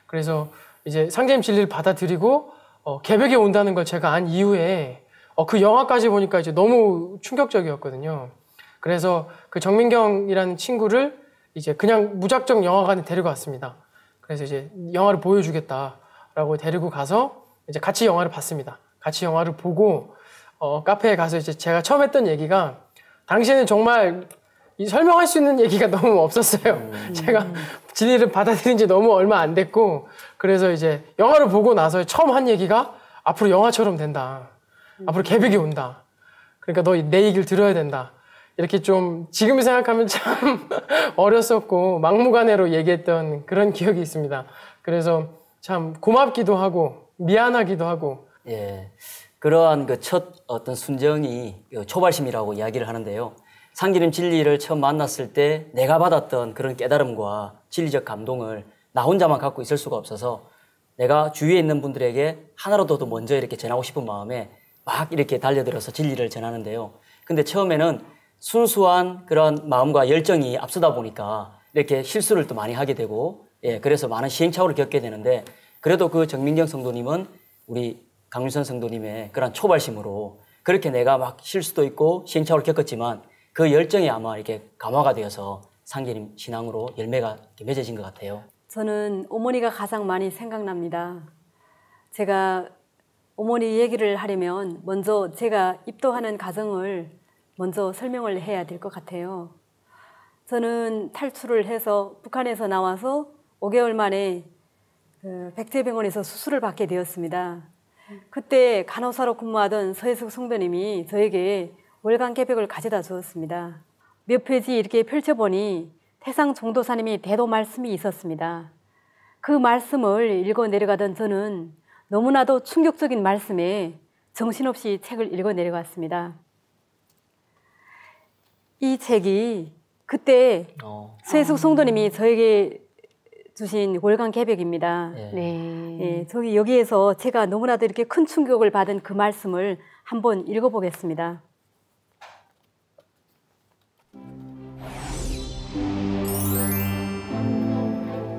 그래서 이제 상제님 진리를 받아들이고 개벽에 온다는 걸 제가 안 이후에 그 영화까지 보니까 이제 너무 충격적이었거든요. 그래서 그 정민경이라는 친구를 이제 그냥 무작정 영화관에 데리고 왔습니다. 그래서 이제 영화를 보여주겠다라고 데리고 가서 이제 같이 영화를 봤습니다. 같이 영화를 보고 카페에 가서 이제 제가 처음 했던 얘기가 당시에는 정말 설명할 수 있는 얘기가 너무 없었어요. 제가 진리를 받아들인 지 너무 얼마 안 됐고 그래서 이제 영화를 보고 나서 처음 한 얘기가 앞으로 영화처럼 된다. 앞으로 개벽이 온다. 그러니까 너 내 얘기를 들어야 된다. 이렇게 좀 지금 생각하면 참 어렸었고 막무가내로 얘기했던 그런 기억이 있습니다. 그래서 참 고맙기도 하고 미안하기도 하고. 예, 그러한 그 첫 어떤 순정이 초발심이라고 이야기를 하는데요. 상제님 진리를 처음 만났을 때 내가 받았던 그런 깨달음과 진리적 감동을 나 혼자만 갖고 있을 수가 없어서 내가 주위에 있는 분들에게 하나라도 더 먼저 이렇게 전하고 싶은 마음에 막 이렇게 달려들어서 진리를 전하는데요. 근데 처음에는 순수한 그런 마음과 열정이 앞서다 보니까 이렇게 실수를 또 많이 하게 되고, 그래서 많은 시행착오를 겪게 되는데, 그래도 그 정민경 성도님은 우리 강윤선 성도님의 그런 초발심으로 그렇게 내가 막 실수도 있고 시행착오를 겪었지만 그 열정이 아마 이렇게 감화가 되어서 상제님 신앙으로 열매가 맺어진 것 같아요. 저는 어머니가 가장 많이 생각납니다. 제가 어머니 얘기를 하려면 먼저 제가 입도하는 과정을 먼저 설명을 해야 될 것 같아요. 저는 탈출을 해서 북한에서 나와서 5개월 만에 백제병원에서 수술을 받게 되었습니다. 그때 간호사로 근무하던 서혜숙 성도님이 저에게 월간 개벽을 가져다 주었습니다. 몇 페이지 이렇게 펼쳐보니 태상 종도사님이 대도 말씀이 있었습니다. 그 말씀을 읽어 내려가던 저는 너무나도 충격적인 말씀에 정신없이 책을 읽어 내려갔습니다. 이 책이 그때 최숙 성도님이 저에게 주신 월간 개벽입니다. 네. 저기 여기에서 제가 너무나도 이렇게 큰 충격을 받은 그 말씀을 한번 읽어보겠습니다.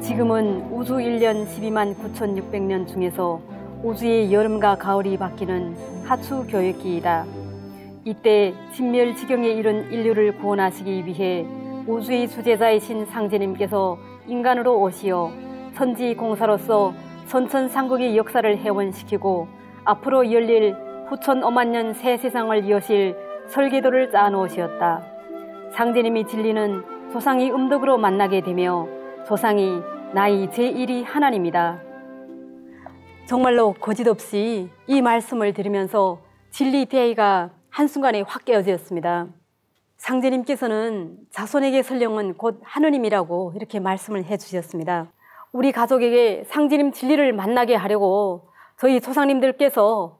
지금은 우주 1년 12만 9,600년 중에서 우주의 여름과 가을이 바뀌는 하추 교역기이다. 이때 진멸지경에 이른 인류를 구원하시기 위해 우주의 주재자이신 상제님께서 인간으로 오시어 천지 공사로서 선천상국의 역사를 회원시키고 앞으로 열릴 후천 5만 년 새 세상을 여실 설계도를 짜놓으셨다. 상제님이 진리는 조상이 음덕으로 만나게 되며 조상이 나이 제1위 하나님이다. 정말로 거짓없이 이 말씀을 들으면서 진리 대의가 한순간에 확 깨어졌습니다. 상제님께서는 자손에게 설령은 곧 하느님이라고 이렇게 말씀을 해주셨습니다. 우리 가족에게 상제님 진리를 만나게 하려고 저희 조상님들께서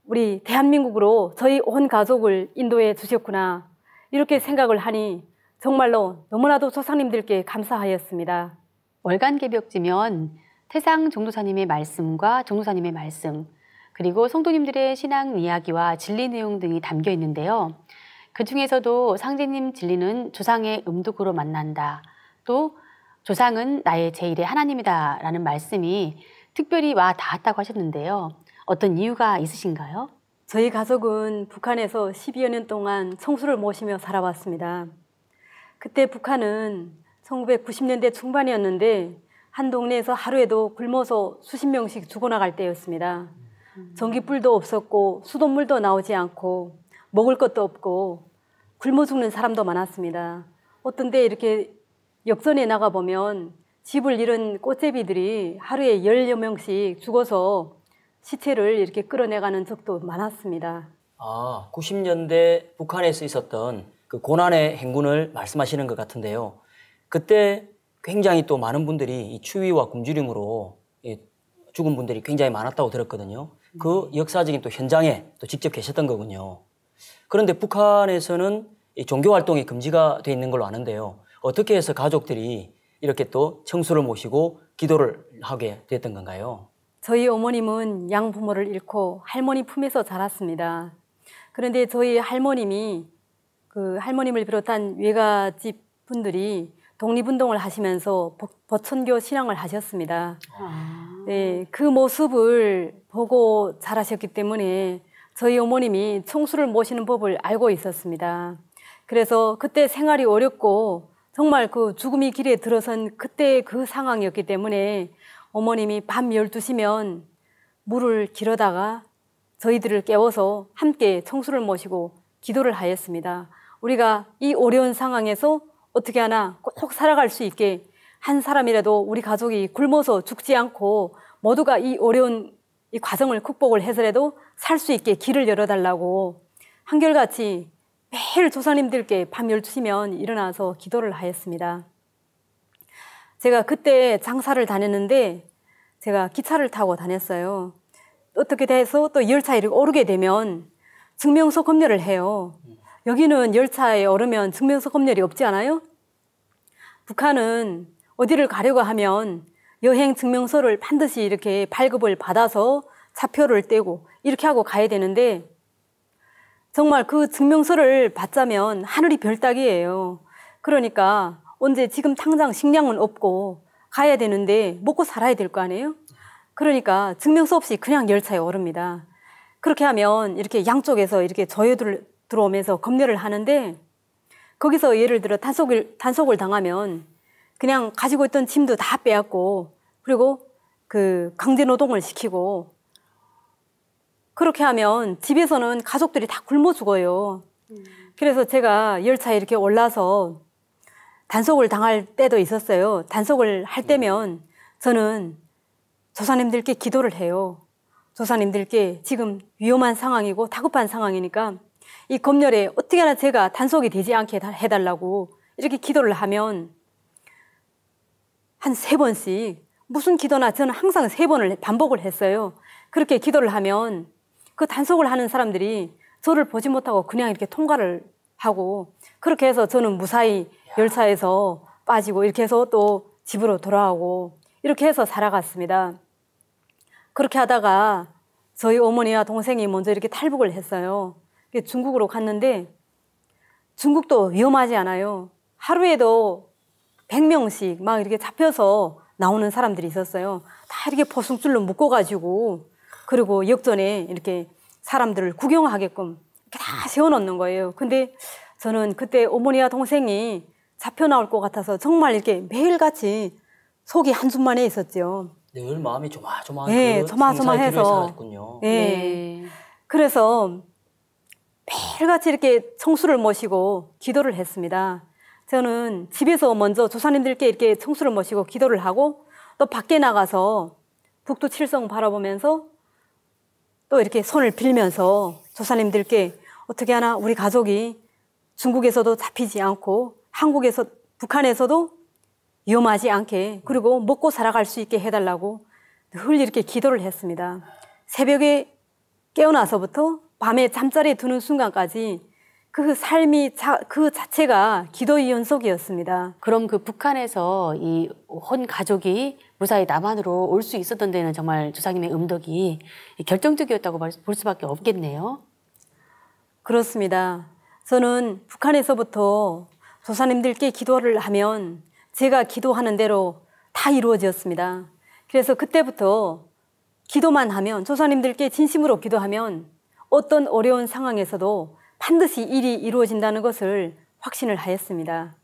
우리 대한민국으로 저희 온 가족을 인도해 주셨구나 이렇게 생각을 하니 정말로 너무나도 조상님들께 감사하였습니다. 월간 개벽지면 태상 종도사님의 말씀과 종도사님의 말씀, 그리고 성도님들의 신앙 이야기와 진리 내용 등이 담겨 있는데요. 그 중에서도 상제님 진리는 조상의 음덕으로 만난다. 또 조상은 나의 제1의 하나님이다 라는 말씀이 특별히 와 닿았다고 하셨는데요. 어떤 이유가 있으신가요? 저희 가족은 북한에서 12여 년 동안 청수를 모시며 살아왔습니다. 그때 북한은 1990년대 중반이었는데 한 동네에서 하루에도 굶어서 수십 명씩 죽어나갈 때였습니다. 전기불도 없었고 수돗물도 나오지 않고 먹을 것도 없고 굶어 죽는 사람도 많았습니다. 어떤 때 이렇게 역전에 나가보면 집을 잃은 꽃제비들이 하루에 10여 명씩 죽어서 시체를 이렇게 끌어내가는 적도 많았습니다. 90년대 북한에서 있었던 그 고난의 행군을 말씀하시는 것 같은데요. 그때 굉장히 또 많은 분들이 이 추위와 굶주림으로 죽은 분들이 굉장히 많았다고 들었거든요. 그 역사적인 또 현장에 또 직접 계셨던 거군요. 그런데 북한에서는 이 종교 활동이 금지가 돼 있는 걸로 아는데요. 어떻게 해서 가족들이 이렇게 또 청수를 모시고 기도를 하게 됐던 건가요? 저희 어머님은 양부모를 잃고 할머니 품에서 자랐습니다. 그런데 저희 할머님이 그 할머님을 비롯한 외가집 분들이 독립운동을 하시면서 보천교 신앙을 하셨습니다. 네, 그 모습을 보고 자라셨기 때문에 저희 어머님이 청수를 모시는 법을 알고 있었습니다. 그래서 그때 생활이 어렵고 정말 그 죽음이 길에 들어선 그때 그 상황이었기 때문에 어머님이 밤 12시면 물을 길어다가 저희들을 깨워서 함께 청수를 모시고 기도를 하였습니다. 우리가 이 어려운 상황에서 어떻게 하나 꼭 살아갈 수 있게 한 사람이라도 우리 가족이 굶어서 죽지 않고 모두가 이 어려운 이 과정을 극복을 해서라도 살 수 있게 길을 열어달라고 한결같이 매일 조상님들께 밤 12시면 일어나서 기도를 하였습니다. 제가 그때 장사를 다녔는데 제가 기차를 타고 다녔어요. 어떻게 돼서 또 열차에 오르게 되면 증명서 검열을 해요. 여기는 열차에 오르면 증명서 검열이 없지 않아요? 북한은 어디를 가려고 하면 여행 증명서를 반드시 이렇게 발급을 받아서 차표를 떼고 이렇게 하고 가야 되는데 정말 그 증명서를 받자면 하늘이 별 따기예요. 그러니까 언제 지금 당장 식량은 없고 가야 되는데 먹고 살아야 될 거 아니에요? 그러니까 증명서 없이 그냥 열차에 오릅니다. 그렇게 하면 이렇게 양쪽에서 이렇게 조여들 들어오면서 검열을 하는데 거기서 예를 들어 단속을 당하면 그냥 가지고 있던 짐도 다 빼앗고 그리고 그 강제 노동을 시키고 그렇게 하면 집에서는 가족들이 다 굶어 죽어요. 그래서 제가 열차에 이렇게 올라서 단속을 당할 때도 있었어요. 단속을 할 때면 저는 조사님들께 기도를 해요. 조사님들께 지금 위험한 상황이고 다급한 상황이니까 이 검열에 어떻게 하나 제가 단속이 되지 않게 해달라고 이렇게 기도를 하면 한 3번씩 무슨 기도나 저는 항상 3번을 반복을 했어요. 그렇게 기도를 하면 그 단속을 하는 사람들이 저를 보지 못하고 그냥 이렇게 통과를 하고 그렇게 해서 저는 무사히 열차에서 빠지고 이렇게 해서 또 집으로 돌아오고 이렇게 해서 살아갔습니다. 그렇게 하다가 저희 어머니와 동생이 먼저 이렇게 탈북을 했어요. 중국으로 갔는데 중국도 위험하지 않아요. 하루에도 100명씩 막 이렇게 잡혀서 나오는 사람들이 있었어요. 다 이렇게 포승줄로 묶어가지고 그리고 역전에 이렇게 사람들을 구경하게끔 이렇게 다 세워놓는 거예요. 근데 저는 그때 어머니와 동생이 잡혀 나올 것 같아서 정말 이렇게 매일같이 속이 한숨만에 있었죠. 늘 마음이 조마조마한 네, 그 조마조마해서. 살았군요. 네. 그래서 매일같이 이렇게 청수를 모시고 기도를 했습니다. 저는 집에서 먼저 조사님들께 이렇게 청수를 모시고 기도를 하고 또 밖에 나가서 북두 칠성 바라보면서 또 이렇게 손을 빌면서 조사님들께 어떻게 하나 우리 가족이 중국에서도 잡히지 않고 한국에서 북한에서도 위험하지 않게 그리고 먹고 살아갈 수 있게 해달라고 늘 이렇게 기도를 했습니다. 새벽에 깨어나서부터 밤에 잠자리에 드는 순간까지 그 삶이 그 자체가 기도의 연속이었습니다. 그럼 그 북한에서 이 혼 가족이 무사히 남한으로 올 수 있었던 데는 정말 조상님의 음덕이 결정적이었다고 볼 수밖에 없겠네요. 그렇습니다. 저는 북한에서부터 조사님들께 기도를 하면 제가 기도하는 대로 다 이루어졌습니다. 그래서 그때부터 기도만 하면 조사님들께 진심으로 기도하면 어떤 어려운 상황에서도 반드시 일이 이루어진다는 것을 확신을 하였습니다.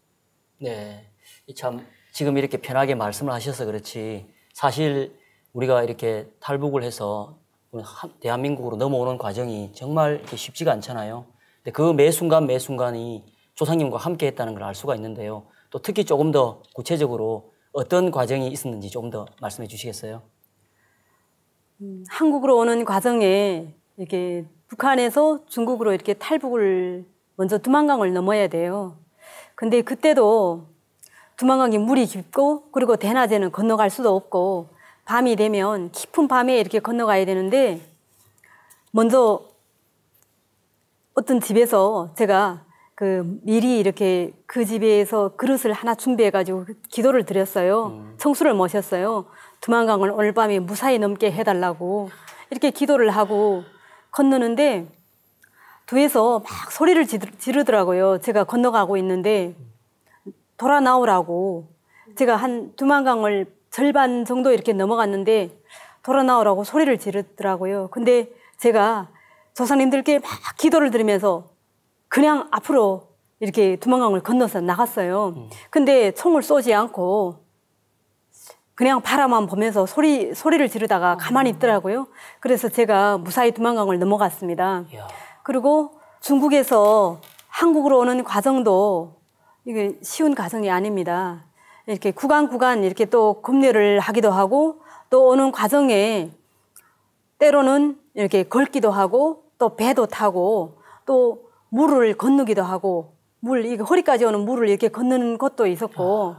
네, 참 지금 이렇게 편하게 말씀을 하셔서 그렇지 사실 우리가 이렇게 탈북을 해서 대한민국으로 넘어오는 과정이 정말 이렇게 쉽지가 않잖아요. 근데 그 매 순간 매 순간이 조상님과 함께 했다는 걸 알 수가 있는데요. 또 특히 조금 더 구체적으로 어떤 과정이 있었는지 조금 더 말씀해 주시겠어요? 한국으로 오는 과정에 이렇게 북한에서 중국으로 이렇게 탈북을 먼저 두만강을 넘어야 돼요. 근데 그때도 두만강이 물이 깊고 그리고 대낮에는 건너갈 수도 없고 밤이 되면 깊은 밤에 이렇게 건너가야 되는데 먼저 어떤 집에서 제가 미리 이렇게 그 집에서 그릇을 하나 준비해가지고 기도를 드렸어요. 청수를 모셨어요. 두만강을 오늘 밤에 무사히 넘게 해달라고 이렇게 기도를 하고 건너는데 뒤에서 막 소리를 지르더라고요. 제가 건너가고 있는데 돌아 나오라고 제가 한 두만강을 절반 정도 이렇게 넘어갔는데 돌아 나오라고 소리를 지르더라고요. 근데 제가 조상님들께 막 기도를 드리면서 그냥 앞으로 이렇게 두만강을 건너서 나갔어요. 근데 총을 쏘지 않고 그냥 바라만 보면서 소리를 지르다가 가만히 있더라고요. 그래서 제가 무사히 두만강을 넘어갔습니다. 이야. 그리고 중국에서 한국으로 오는 과정도 이게 쉬운 과정이 아닙니다. 이렇게 구간 이렇게 또 급료를 하기도 하고 또 오는 과정에 때로는 이렇게 걷기도 하고 또 배도 타고 또 물을 건너기도 하고 이게 허리까지 오는 물을 이렇게 건너는 것도 있었고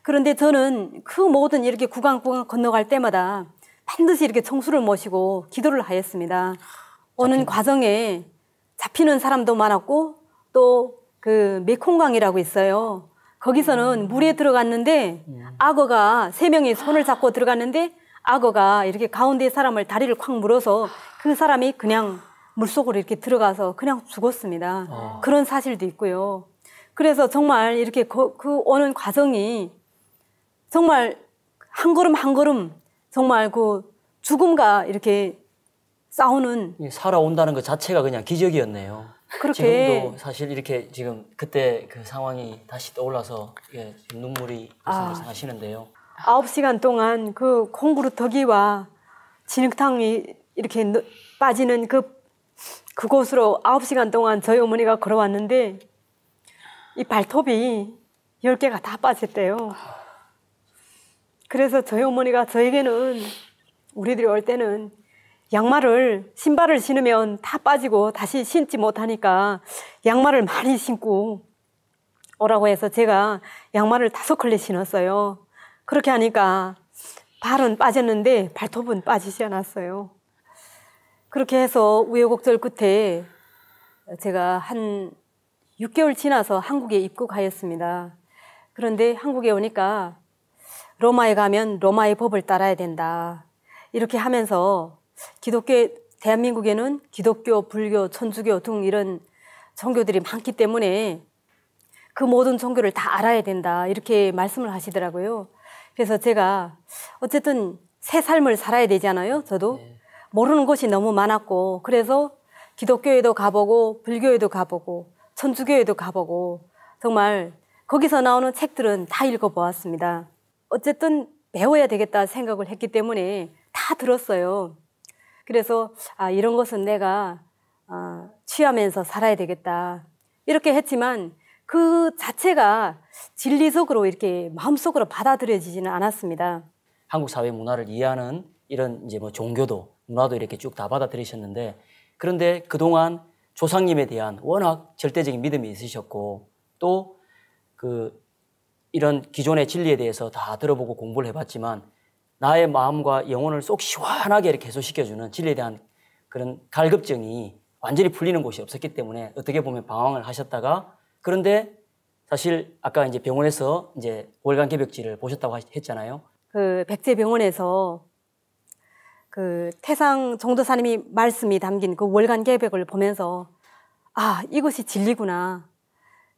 그런데 저는 그 모든 이렇게 구간 건너갈 때마다 반드시 이렇게 청수를 모시고 기도를 하였습니다. 오는 과정에 잡히는 사람도 많았고 또 그 메콩강이라고 있어요. 거기서는 물에 들어갔는데 악어가 3명이 손을 잡고 들어갔는데 악어가 이렇게 가운데 사람을 다리를 콱 물어서 그 사람이 그냥 물속으로 이렇게 들어가서 그냥 죽었습니다. 그런 사실도 있고요. 그래서 정말 이렇게 그 오는 과정이 정말 한 걸음 한 걸음 정말 그 죽음과 이렇게 싸우는 살아온다는 것 자체가 그냥 기적이었네요. 그렇게 지금도 사실 이렇게 지금 그때 그 상황이 다시 떠올라서 눈물이 하시는데요. 9시간 동안 그 콩구르터기와 진흙탕이 이렇게 빠지는 그곳으로 9시간 동안 저희 어머니가 걸어왔는데 이 발톱이 10개가 다 빠졌대요. 그래서 저희 어머니가 저에게는 우리들이 올 때는 신발을 신으면 다 빠지고 다시 신지 못하니까 양말을 많이 신고 오라고 해서 제가 양말을 5켤레 신었어요. 그렇게 하니까 발은 빠졌는데 발톱은 빠지지 않았어요. 그렇게 해서 우여곡절 끝에 제가 한 6개월 지나서 한국에 입국하였습니다. 그런데 한국에 오니까 로마에 가면 로마의 법을 따라야 된다. 이렇게 하면서 대한민국에는 기독교, 불교, 천주교 등 이런 종교들이 많기 때문에 그 모든 종교를 다 알아야 된다. 이렇게 말씀을 하시더라고요. 그래서 제가 어쨌든 새 삶을 살아야 되잖아요. 저도 모르는 것이 너무 많았고 그래서 기독교에도 가보고 불교에도 가보고 천주교에도 가보고 정말 거기서 나오는 책들은 다 읽어보았습니다. 어쨌든 배워야 되겠다 생각을 했기 때문에 다 들었어요. 그래서 이런 것은 내가 취하면서 살아야 되겠다 이렇게 했지만 그 자체가 진리적으로 이렇게 마음속으로 받아들여지지는 않았습니다. 한국 사회 문화를 이해하는 이런 이제 뭐 종교도 문화도 이렇게 쭉 다 받아들이셨는데 그런데 그동안 조상님에 대한 워낙 절대적인 믿음이 있으셨고 또 이런 기존의 진리에 대해서 다 들어보고 공부를 해봤지만 나의 마음과 영혼을 쏙 시원하게 이렇게 해소시켜주는 진리에 대한 그런 갈급증이 완전히 풀리는 곳이 없었기 때문에 어떻게 보면 방황을 하셨다가 그런데 사실 아까 이제 병원에서 이제 월간 개벽지를 보셨다고 했잖아요. 그 백제병원에서 그 태상 정도사님이 말씀이 담긴 그 월간 개벽을 보면서 이것이 진리구나.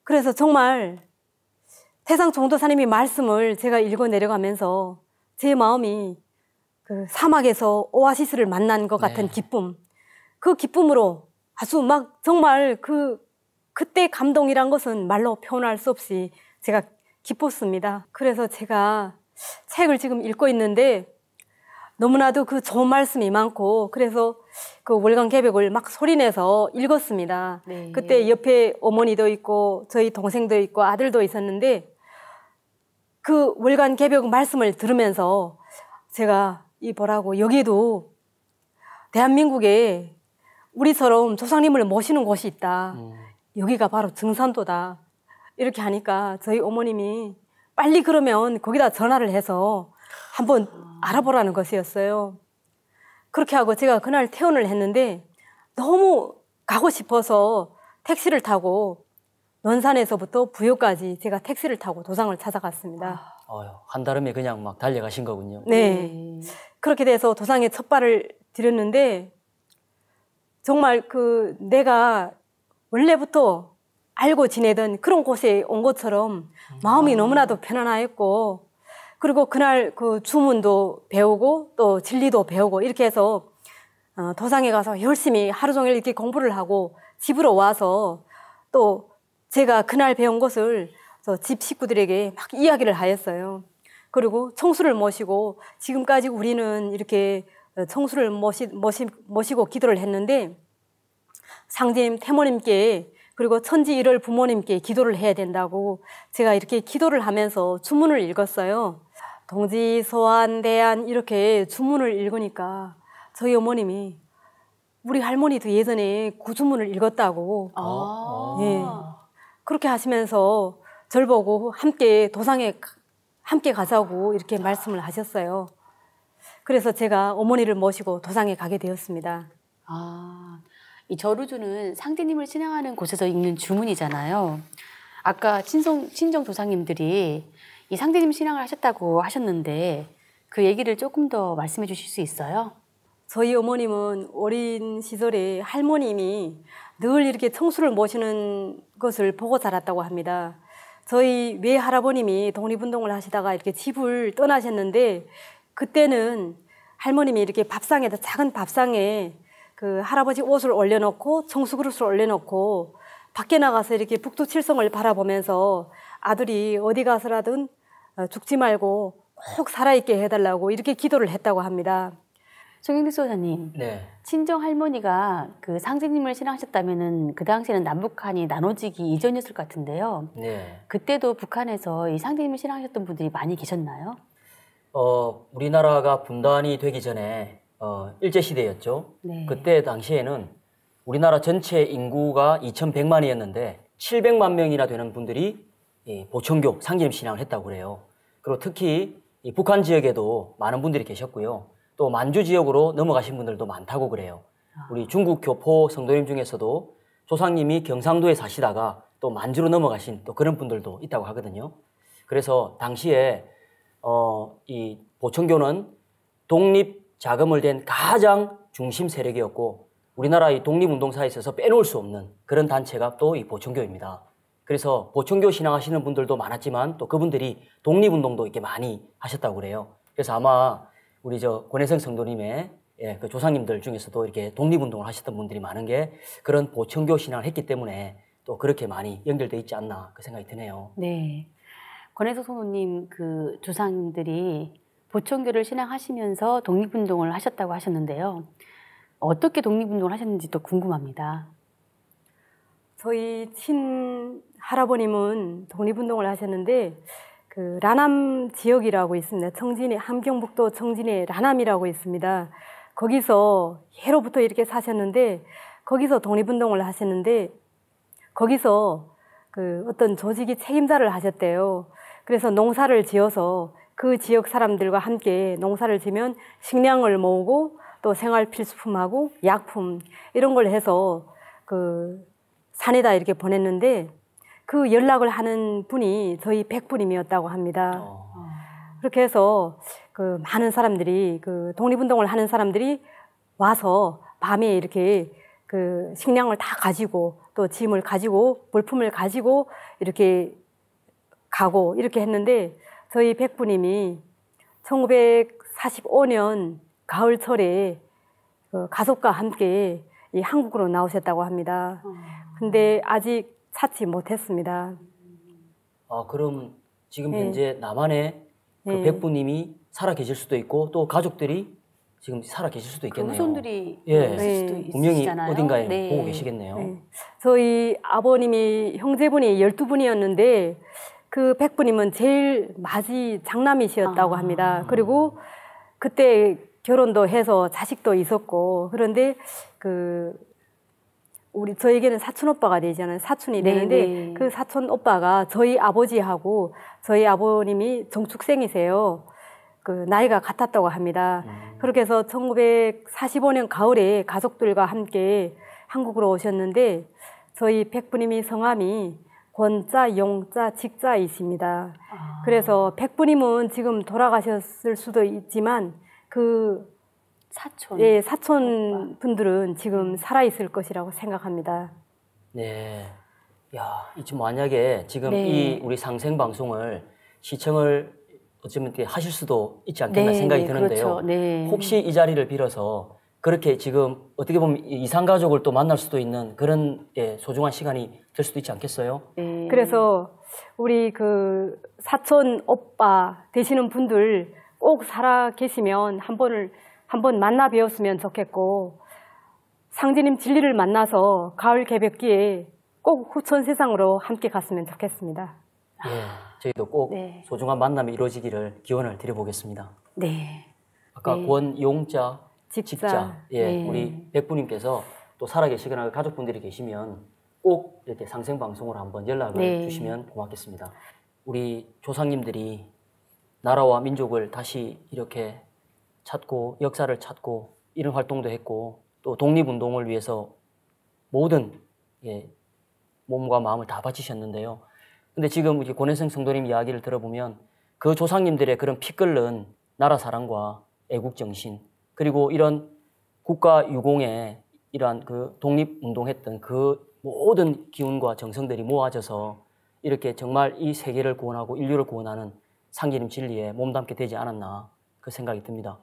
그래서 정말 태상 정도사님이 말씀을 제가 읽어 내려가면서 제 마음이 그 사막에서 오아시스를 만난 것 같은 기쁨, 그 기쁨으로 아주 막 정말 그때 감동이란 것은 말로 표현할 수 없이 제가 기뻤습니다. 그래서 제가 책을 지금 읽고 있는데 너무나도 그 좋은 말씀이 많고 그래서 그 월간 개벽을 막 소리내서 읽었습니다. 네. 그때 옆에 어머니도 있고 저희 동생도 있고 아들도 있었는데 그 월간 개벽 말씀을 들으면서 제가 여기도 대한민국에 우리처럼 조상님을 모시는 곳이 있다. 여기가 바로 증산도다. 이렇게 하니까 저희 어머님이 빨리 그러면 거기다 전화를 해서 한번 알아보라는 것이었어요. 그렇게 하고 제가 그날 퇴원을 했는데 너무 가고 싶어서 택시를 타고 논산에서부터 부여까지 제가 택시를 타고 도상을 찾아갔습니다. 한달음에 그냥 막 달려가신 거군요. 네. 그렇게 돼서 도상에 첫 발을 들였는데 정말 내가 원래부터 알고 지내던 그런 곳에 온 것처럼 마음이 너무나도 편안하였고 그리고 그날 그 주문도 배우고 또 진리도 배우고 이렇게 해서 도상에 가서 열심히 하루 종일 이렇게 공부를 하고 집으로 와서 또 제가 그날 배운 것을 집 식구들에게 막 이야기를 하였어요. 그리고 청수를 모시고 지금까지 우리는 이렇게 청수를 모시고 기도를 했는데 상제님, 태모님께 그리고 천지 일월 부모님께 기도를 해야 된다고 제가 이렇게 기도를 하면서 주문을 읽었어요. 동지, 소환, 대안 이렇게 주문을 읽으니까 저희 어머님이 우리 할머니도 예전에 구주문을 읽었다고 예. 그렇게 하시면서 절 보고 함께 도상에 함께 가자고 이렇게 말씀을 하셨어요. 그래서 제가 어머니를 모시고 도상에 가게 되었습니다. 이 절우주는 상제님을 신앙하는 곳에서 읽는 주문이잖아요. 아까 친정 조상님들이 이 상제님 신앙을 하셨다고 하셨는데 그 얘기를 조금 더 말씀해 주실 수 있어요? 저희 어머님은 어린 시절에 할머님이 늘 이렇게 청수를 모시는 것을 보고 자랐다고 합니다. 저희 외할아버님이 독립운동을 하시다가 이렇게 집을 떠나셨는데 그때는 할머님이 이렇게 밥상에다 작은 밥상에 그 할아버지 옷을 올려놓고 청수그릇을 올려놓고 밖에 나가서 이렇게 북두칠성을 바라보면서 아들이 어디 가서라든 죽지 말고 꼭 살아있게 해달라고 이렇게 기도를 했다고 합니다. 송영길 소장님, 친정 할머니가 그 상제님을 신앙하셨다면은 그 당시에는 남북한이 나눠지기 이전이었을 것 같은데요. 그때도 북한에서 이 상제님을 신앙하셨던 분들이 많이 계셨나요? 우리나라가 분단이 되기 전에 일제시대였죠. 그때 당시에는 우리나라 전체 인구가 2,100만이었는데 700만 명이나 되는 분들이 이 보청교, 상기름 신앙을 했다고 그래요. 그리고 특히 이 북한 지역에도 많은 분들이 계셨고요. 또 만주 지역으로 넘어가신 분들도 많다고 그래요. 우리 중국 교포 성도님 중에서도 조상님이 경상도에 사시다가 또 만주로 넘어가신 또 그런 분들도 있다고 하거든요. 그래서 당시에 이 보청교는 독립 자금을 댄 가장 중심 세력이었고 우리나라의 독립운동사에 있어서 빼놓을 수 없는 그런 단체가 또 이 보청교입니다. 그래서 보청교 신앙하시는 분들도 많았지만 또 그분들이 독립운동도 이렇게 많이 하셨다고 그래요. 그래서 아마 우리 권혜성 성도님의 그 조상님들 중에서도 이렇게 독립운동을 하셨던 분들이 많은 게 그런 보청교 신앙을 했기 때문에 또 그렇게 많이 연결되어 있지 않나 그 생각이 드네요. 네. 권혜성 성도님 그 조상들이 보청교를 신앙하시면서 독립운동을 하셨다고 하셨는데요. 어떻게 독립운동을 하셨는지 또 궁금합니다. 저희 친할아버님은 독립운동을 하셨는데 그 라남 지역이라고 있습니다. 청진의 함경북도 청진의 라남이라고 있습니다. 거기서 예로부터 이렇게 사셨는데 거기서 독립운동을 하셨는데 거기서 그 어떤 조직이 책임자를 하셨대요. 그래서 농사를 지어서 그 지역 사람들과 함께 농사를 지면 식량을 모으고 또 생활 필수품하고 약품 이런 걸 해서 그 산에다 이렇게 보냈는데 그 연락을 하는 분이 저희 백부님이었다고 합니다. 그렇게 해서 그 많은 사람들이 그 독립운동을 하는 사람들이 와서 밤에 이렇게 그 식량을 다 가지고 또 짐을 가지고 물품을 가지고 이렇게 가고 이렇게 했는데 저희 백부님이 1945년 가을철에 그 가족과 함께 이 한국으로 나오셨다고 합니다. 근데 아직 찾지 못했습니다. 그럼 지금 현재 남한에 그 백부님이 살아 계실 수도 있고 또 가족들이 지금 살아 계실 수도 있겠네요. 후손들이 있을 수도 분명히 있으시잖아요. 어딘가에 보고 계시겠네요. 저희 아버님이 형제분이 12분이었는데 그 백부님은 제일 맞이 장남이셨다고 합니다. 그리고 그때 결혼도 해서 자식도 있었고 그런데 저에게는 사촌 오빠가 되잖아요. 사촌이 되는데 그 사촌 오빠가 저희 아버지하고 저희 아버님이 정축생이세요. 그 나이가 같았다고 합니다. 그렇게 해서 1945년 가을에 가족들과 함께 한국으로 오셨는데 저희 백부님이 성함이 권자, 용자, 직자이십니다. 그래서 백부님은 지금 돌아가셨을 수도 있지만 그 사촌 분들은 지금 살아있을 것이라고 생각합니다. 네. 야, 지금 만약에 지금 이 우리 상생 방송을 시청을 어쩌면 이렇게 하실 수도 있지 않겠나 생각이 드는데요. 그렇죠. 혹시 이 자리를 빌어서 그렇게 지금 어떻게 보면 이산가족을 또 만날 수도 있는 그런 소중한 시간이 될 수도 있지 않겠어요? 그래서 우리 그 사촌 오빠 되시는 분들 꼭 살아 계시면 한번 만나 뵈었으면 좋겠고 상제님 진리를 만나서 가을 개벽기에 꼭 후천 세상으로 함께 갔으면 좋겠습니다. 저희도 꼭 소중한 만남이 이루어지기를 기원을 드려보겠습니다. 네. 아까 권용자, 직자. 네. 우리 백부님께서 또 살아계시거나 가족분들이 계시면 꼭 이렇게 상생방송으로 한번 연락을 주시면 고맙겠습니다. 우리 조상님들이 나라와 민족을 다시 이렇게 찾고 역사를 찾고 이런 활동도 했고 또 독립운동을 위해서 모든 몸과 마음을 다 바치셨는데요. 근데 지금 우리 권혜성 성도님 이야기를 들어보면 그 조상님들의 그런 피 끓는 나라 사랑과 애국정신 그리고 이런 국가 유공에 이러한 그 독립운동했던 그 모든 기운과 정성들이 모아져서 이렇게 정말 이 세계를 구원하고 인류를 구원하는 상기님 진리에 몸담게 되지 않았나 그 생각이 듭니다.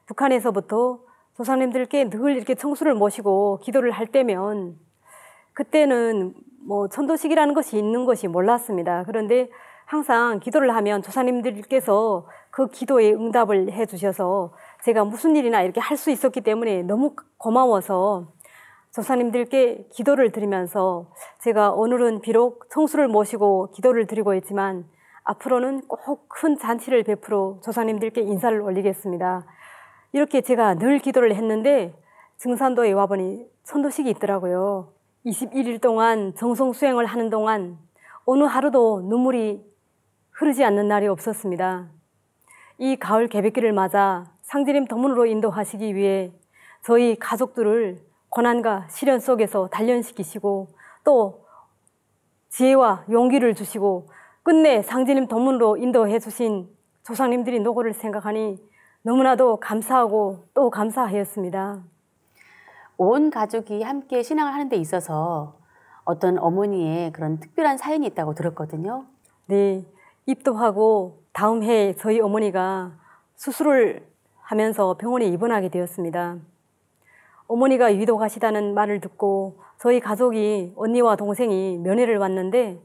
북한에서부터 조상님들께 늘 이렇게 청수를 모시고 기도를 할 때면 그때는 뭐 천도식이라는 것이 있는 것이 몰랐습니다. 그런데 항상 기도를 하면 조상님들께서 그 기도에 응답을 해주셔서 제가 무슨 일이나 이렇게 할 수 있었기 때문에 너무 고마워서 조상님들께 기도를 드리면서 제가 오늘은 비록 청수를 모시고 기도를 드리고 있지만 앞으로는 꼭 큰 잔치를 베풀어 조상님들께 인사를 올리겠습니다. 이렇게 제가 늘 기도를 했는데 증산도에 와보니 천도식이 있더라고요. 21일 동안 정성 수행을 하는 동안 어느 하루도 눈물이 흐르지 않는 날이 없었습니다. 이 가을 개백기를 맞아 상제님 덤문으로 인도하시기 위해 저희 가족들을 고난과 시련 속에서 단련시키시고 또 지혜와 용기를 주시고 끝내 상제님 덤문으로 인도해 주신 조상님들이 노고를 생각하니 너무나도 감사하고 또 감사하였습니다. 온 가족이 함께 신앙을 하는 데 있어서 어떤 어머니의 그런 특별한 사연이 있다고 들었거든요. 네, 입도하고 다음 해에 저희 어머니가 수술을 하면서 병원에 입원하게 되었습니다. 어머니가 위독하시다는 말을 듣고 저희 가족이 언니와 동생이 면회를 왔는데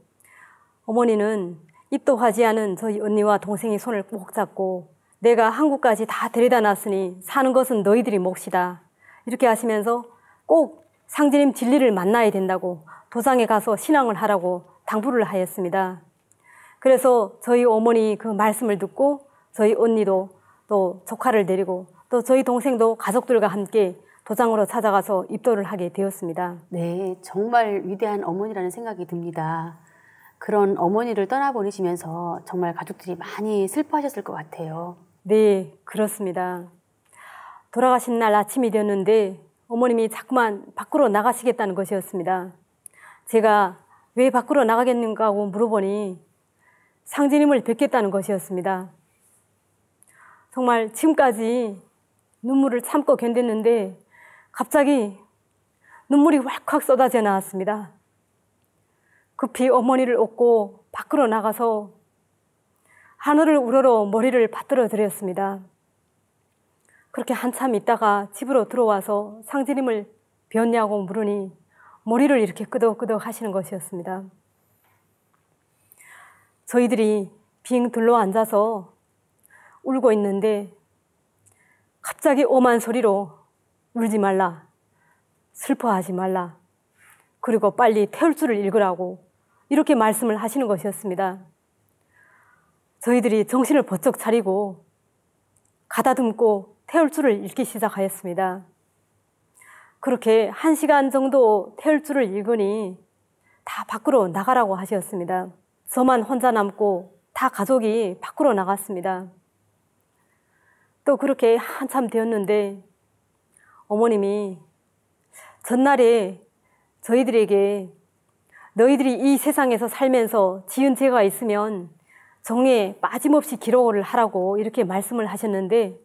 어머니는 입도하지 않은 저희 언니와 동생이 손을 꼭 잡고 내가 한국까지 다 데려다 놨으니 사는 것은 너희들이 몫이다. 이렇게 하시면서 꼭 상제님 진리를 만나야 된다고 도장에 가서 신앙을 하라고 당부를 하였습니다. 그래서 저희 어머니 그 말씀을 듣고 저희 언니도 또 조카를 데리고 또 저희 동생도 가족들과 함께 도장으로 찾아가서 입도를 하게 되었습니다. 네, 정말 위대한 어머니라는 생각이 듭니다. 그런 어머니를 떠나보내시면서 정말 가족들이 많이 슬퍼하셨을 것 같아요. 네, 그렇습니다. 돌아가신 날 아침이 되었는데 어머님이 자꾸만 밖으로 나가시겠다는 것이었습니다. 제가 왜 밖으로 나가겠는가 하고 물어보니 상제님을 뵙겠다는 것이었습니다. 정말 지금까지 눈물을 참고 견뎠는데 갑자기 눈물이 왈칵 쏟아져 나왔습니다. 급히 어머니를 업고 밖으로 나가서 하늘을 우러러 머리를 받들어 드렸습니다. 그렇게 한참 있다가 집으로 들어와서 상제님을 뵈었냐고 물으니 머리를 이렇게 끄덕끄덕 하시는 것이었습니다. 저희들이 빙 둘러 앉아서 울고 있는데 갑자기 엄한 소리로 울지 말라, 슬퍼하지 말라, 그리고 빨리 태울줄을 읽으라고 이렇게 말씀을 하시는 것이었습니다. 저희들이 정신을 번쩍 차리고 가다듬고 태울줄을 읽기 시작하였습니다. 그렇게 1시간 정도 태울줄을 읽으니 다 밖으로 나가라고 하셨습니다. 저만 혼자 남고 다 가족이 밖으로 나갔습니다. 또 그렇게 한참 되었는데 어머님이 전날에 저희들에게 너희들이 이 세상에서 살면서 지은 죄가 있으면 종이에 빠짐없이 기록을 하라고 이렇게 말씀을 하셨는데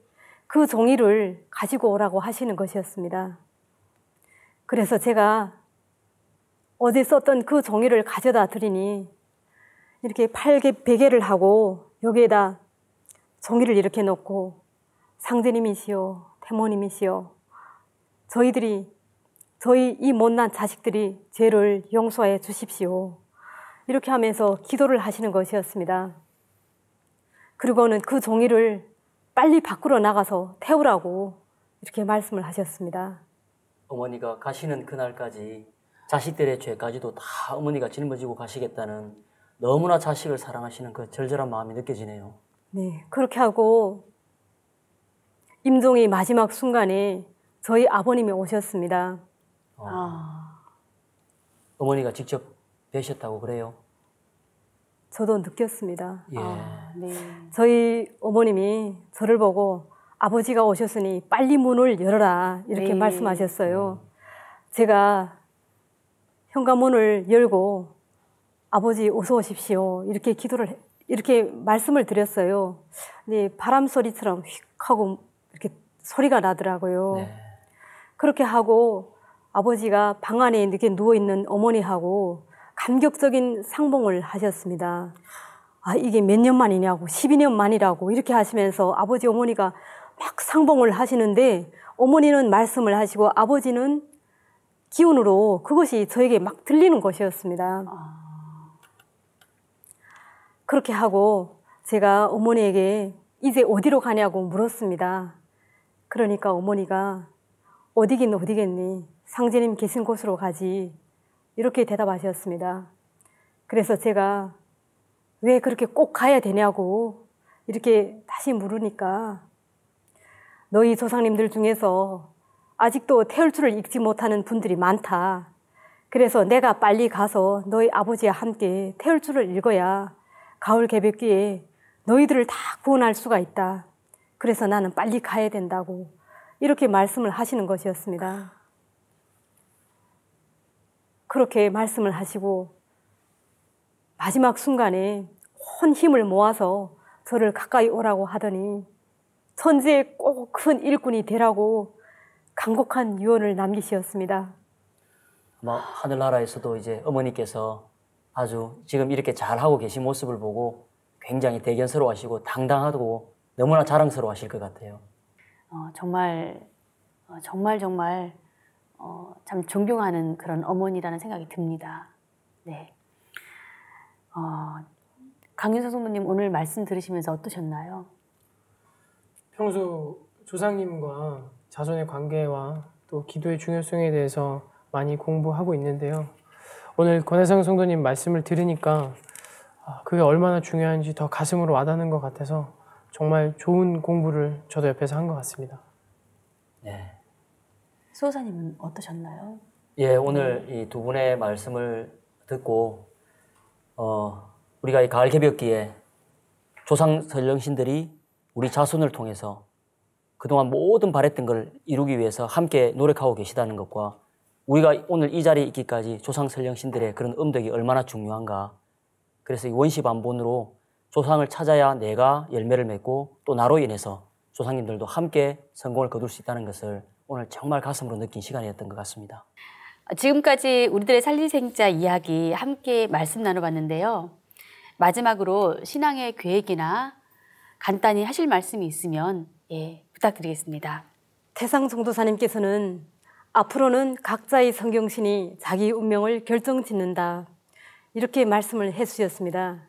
그 종이를 가지고 오라고 하시는 것이었습니다. 그래서 제가 어제 썼던 그 종이를 가져다 드리니 이렇게 베개를 하고 여기에다 종이를 이렇게 놓고 상제님이시여, 태모님이시여, 저희 이 못난 자식들이 죄를 용서해 주십시오. 이렇게 하면서 기도를 하시는 것이었습니다. 그리고는 그 종이를 빨리 밖으로 나가서 태우라고 이렇게 말씀을 하셨습니다. 어머니가 가시는 그날까지 자식들의 죄까지도 다 어머니가 짊어지고 가시겠다는 너무나 자식을 사랑하시는 그 절절한 마음이 느껴지네요. 네, 그렇게 하고 임종의 마지막 순간에 저희 아버님이 오셨습니다. 어머니가 직접 뵈셨다고 그래요? 저도 느꼈습니다. 예. 네. 저희 어머님이 저를 보고 아버지가 오셨으니 빨리 문을 열어라 이렇게 네. 말씀하셨어요. 제가 현관문을 열고 아버지 어서 오십시오 이렇게 말씀을 드렸어요. 근데 바람 소리처럼 휙 하고 이렇게 소리가 나더라고요. 네. 그렇게 하고 아버지가 방 안에 이렇게 누워있는 어머니하고 감격적인 상봉을 하셨습니다. 아, 이게 몇 년 만이냐고, 12년 만이라고 이렇게 하시면서 아버지 어머니가 막 상봉을 하시는데 어머니는 말씀을 하시고 아버지는 기운으로 그것이 저에게 막 들리는 것이었습니다. 그렇게 하고 제가 어머니에게 이제 어디로 가냐고 물었습니다. 그러니까 어머니가 어디긴 어디겠니? 상제님 계신 곳으로 가지. 이렇게 대답하셨습니다. 그래서 제가 왜 그렇게 꼭 가야 되냐고 이렇게 다시 물으니까 너희 조상님들 중에서 아직도 태울줄을 읽지 못하는 분들이 많다. 그래서 내가 빨리 가서 너희 아버지와 함께 태울주를 읽어야 가을 개벽기에 너희들을 다 구원할 수가 있다. 그래서 나는 빨리 가야 된다고 이렇게 말씀을 하시는 것이었습니다. 그렇게 말씀을 하시고 마지막 순간에 온 힘을 모아서 저를 가까이 오라고 하더니 천지에 꼭 큰 일꾼이 되라고 간곡한 유언을 남기시었습니다. 아마 하늘나라에서도 이제 어머니께서 아주 지금 이렇게 잘하고 계신 모습을 보고 굉장히 대견스러워하시고 당당하고 너무나 자랑스러워하실 것 같아요. 정말 참 존경하는 그런 어머니라는 생각이 듭니다. 네. 강윤서 성도님 오늘 말씀 들으시면서 어떠셨나요? 평소 조상님과 자손의 관계와 또 기도의 중요성에 대해서 많이 공부하고 있는데요. 오늘 권혜상 성도님 말씀을 들으니까 그게 얼마나 중요한지 더 가슴으로 와닿는 것 같아서 정말 좋은 공부를 저도 옆에서 한 것 같습니다. 네. 수호사님은 어떠셨나요? 예, 오늘 이 두 분의 말씀을 듣고 우리가 이 가을 개벽기에 조상 선령신들이 우리 자손을 통해서 그동안 모든 바랬던 걸 이루기 위해서 함께 노력하고 계시다는 것과 우리가 오늘 이 자리에 있기까지 조상 선령신들의 그런 음덕이 얼마나 중요한가. 그래서 이 원시반본으로 조상을 찾아야 내가 열매를 맺고 또 나로 인해서 조상님들도 함께 성공을 거둘 수 있다는 것을 오늘 정말 가슴으로 느낀 시간이었던 것 같습니다. 지금까지 우리들의 살리생자 이야기 함께 말씀 나눠봤는데요. 마지막으로 신앙의 계획이나 간단히 하실 말씀이 있으면 부탁드리겠습니다. 태상 전도사님께서는 앞으로는 각자의 성경신이 자기 운명을 결정짓는다. 이렇게 말씀을 해주셨습니다.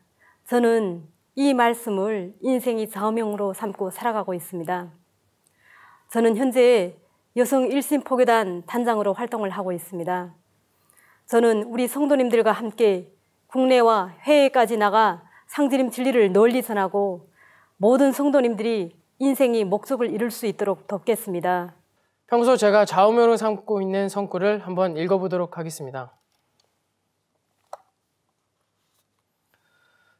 저는 이 말씀을 인생의 좌우명으로 삼고 살아가고 있습니다. 저는 현재 여성 일심포교단 단장으로 활동을 하고 있습니다. 저는 우리 성도님들과 함께 국내와 해외까지 나가 상지림 진리를 널리 전하고 모든 성도님들이 인생의 목적을 이룰 수 있도록 돕겠습니다. 평소 제가 좌우명으로 삼고 있는 성구를 한번 읽어보도록 하겠습니다.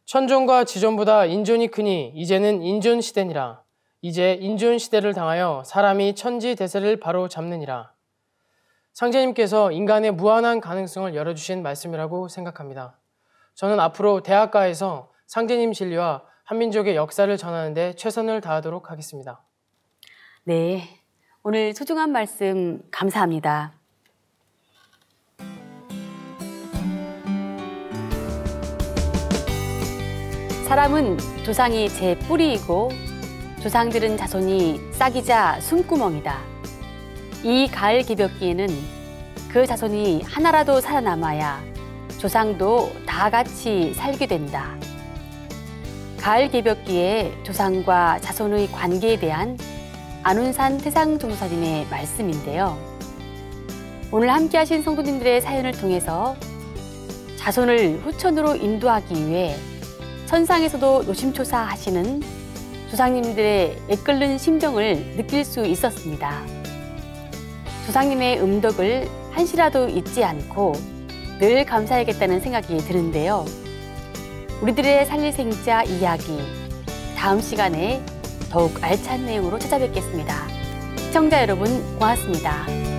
천존과 지존보다 인존이 크니 이제는 인존 시대니라. 이제 인존 시대를 당하여 사람이 천지 대세를 바로 잡느니라. 상제님께서 인간의 무한한 가능성을 열어주신 말씀이라고 생각합니다. 저는 앞으로 대학가에서 상제님 진리와 한민족의 역사를 전하는 데 최선을 다하도록 하겠습니다. 네, 오늘 소중한 말씀 감사합니다. 사람은 조상이 제 뿌리이고 조상들은 자손이 싹이자 숨구멍이다. 이 가을 기벽기에는 그 자손이 하나라도 살아남아야 조상도 다 같이 살게 된다. 가을 기벽기에 조상과 자손의 관계에 대한 안운산 태상 전도사님의 말씀인데요. 오늘 함께 하신 성도님들의 사연을 통해서 자손을 후천으로 인도하기 위해 천상에서도 노심초사하시는 조상님들의 애끓는 심정을 느낄 수 있었습니다. 조상님의 음덕을 한시라도 잊지 않고 늘 감사해야겠다는 생각이 드는데요. 우리들의 살리생자 이야기, 다음 시간에 더욱 알찬 내용으로 찾아뵙겠습니다. 시청자 여러분 고맙습니다.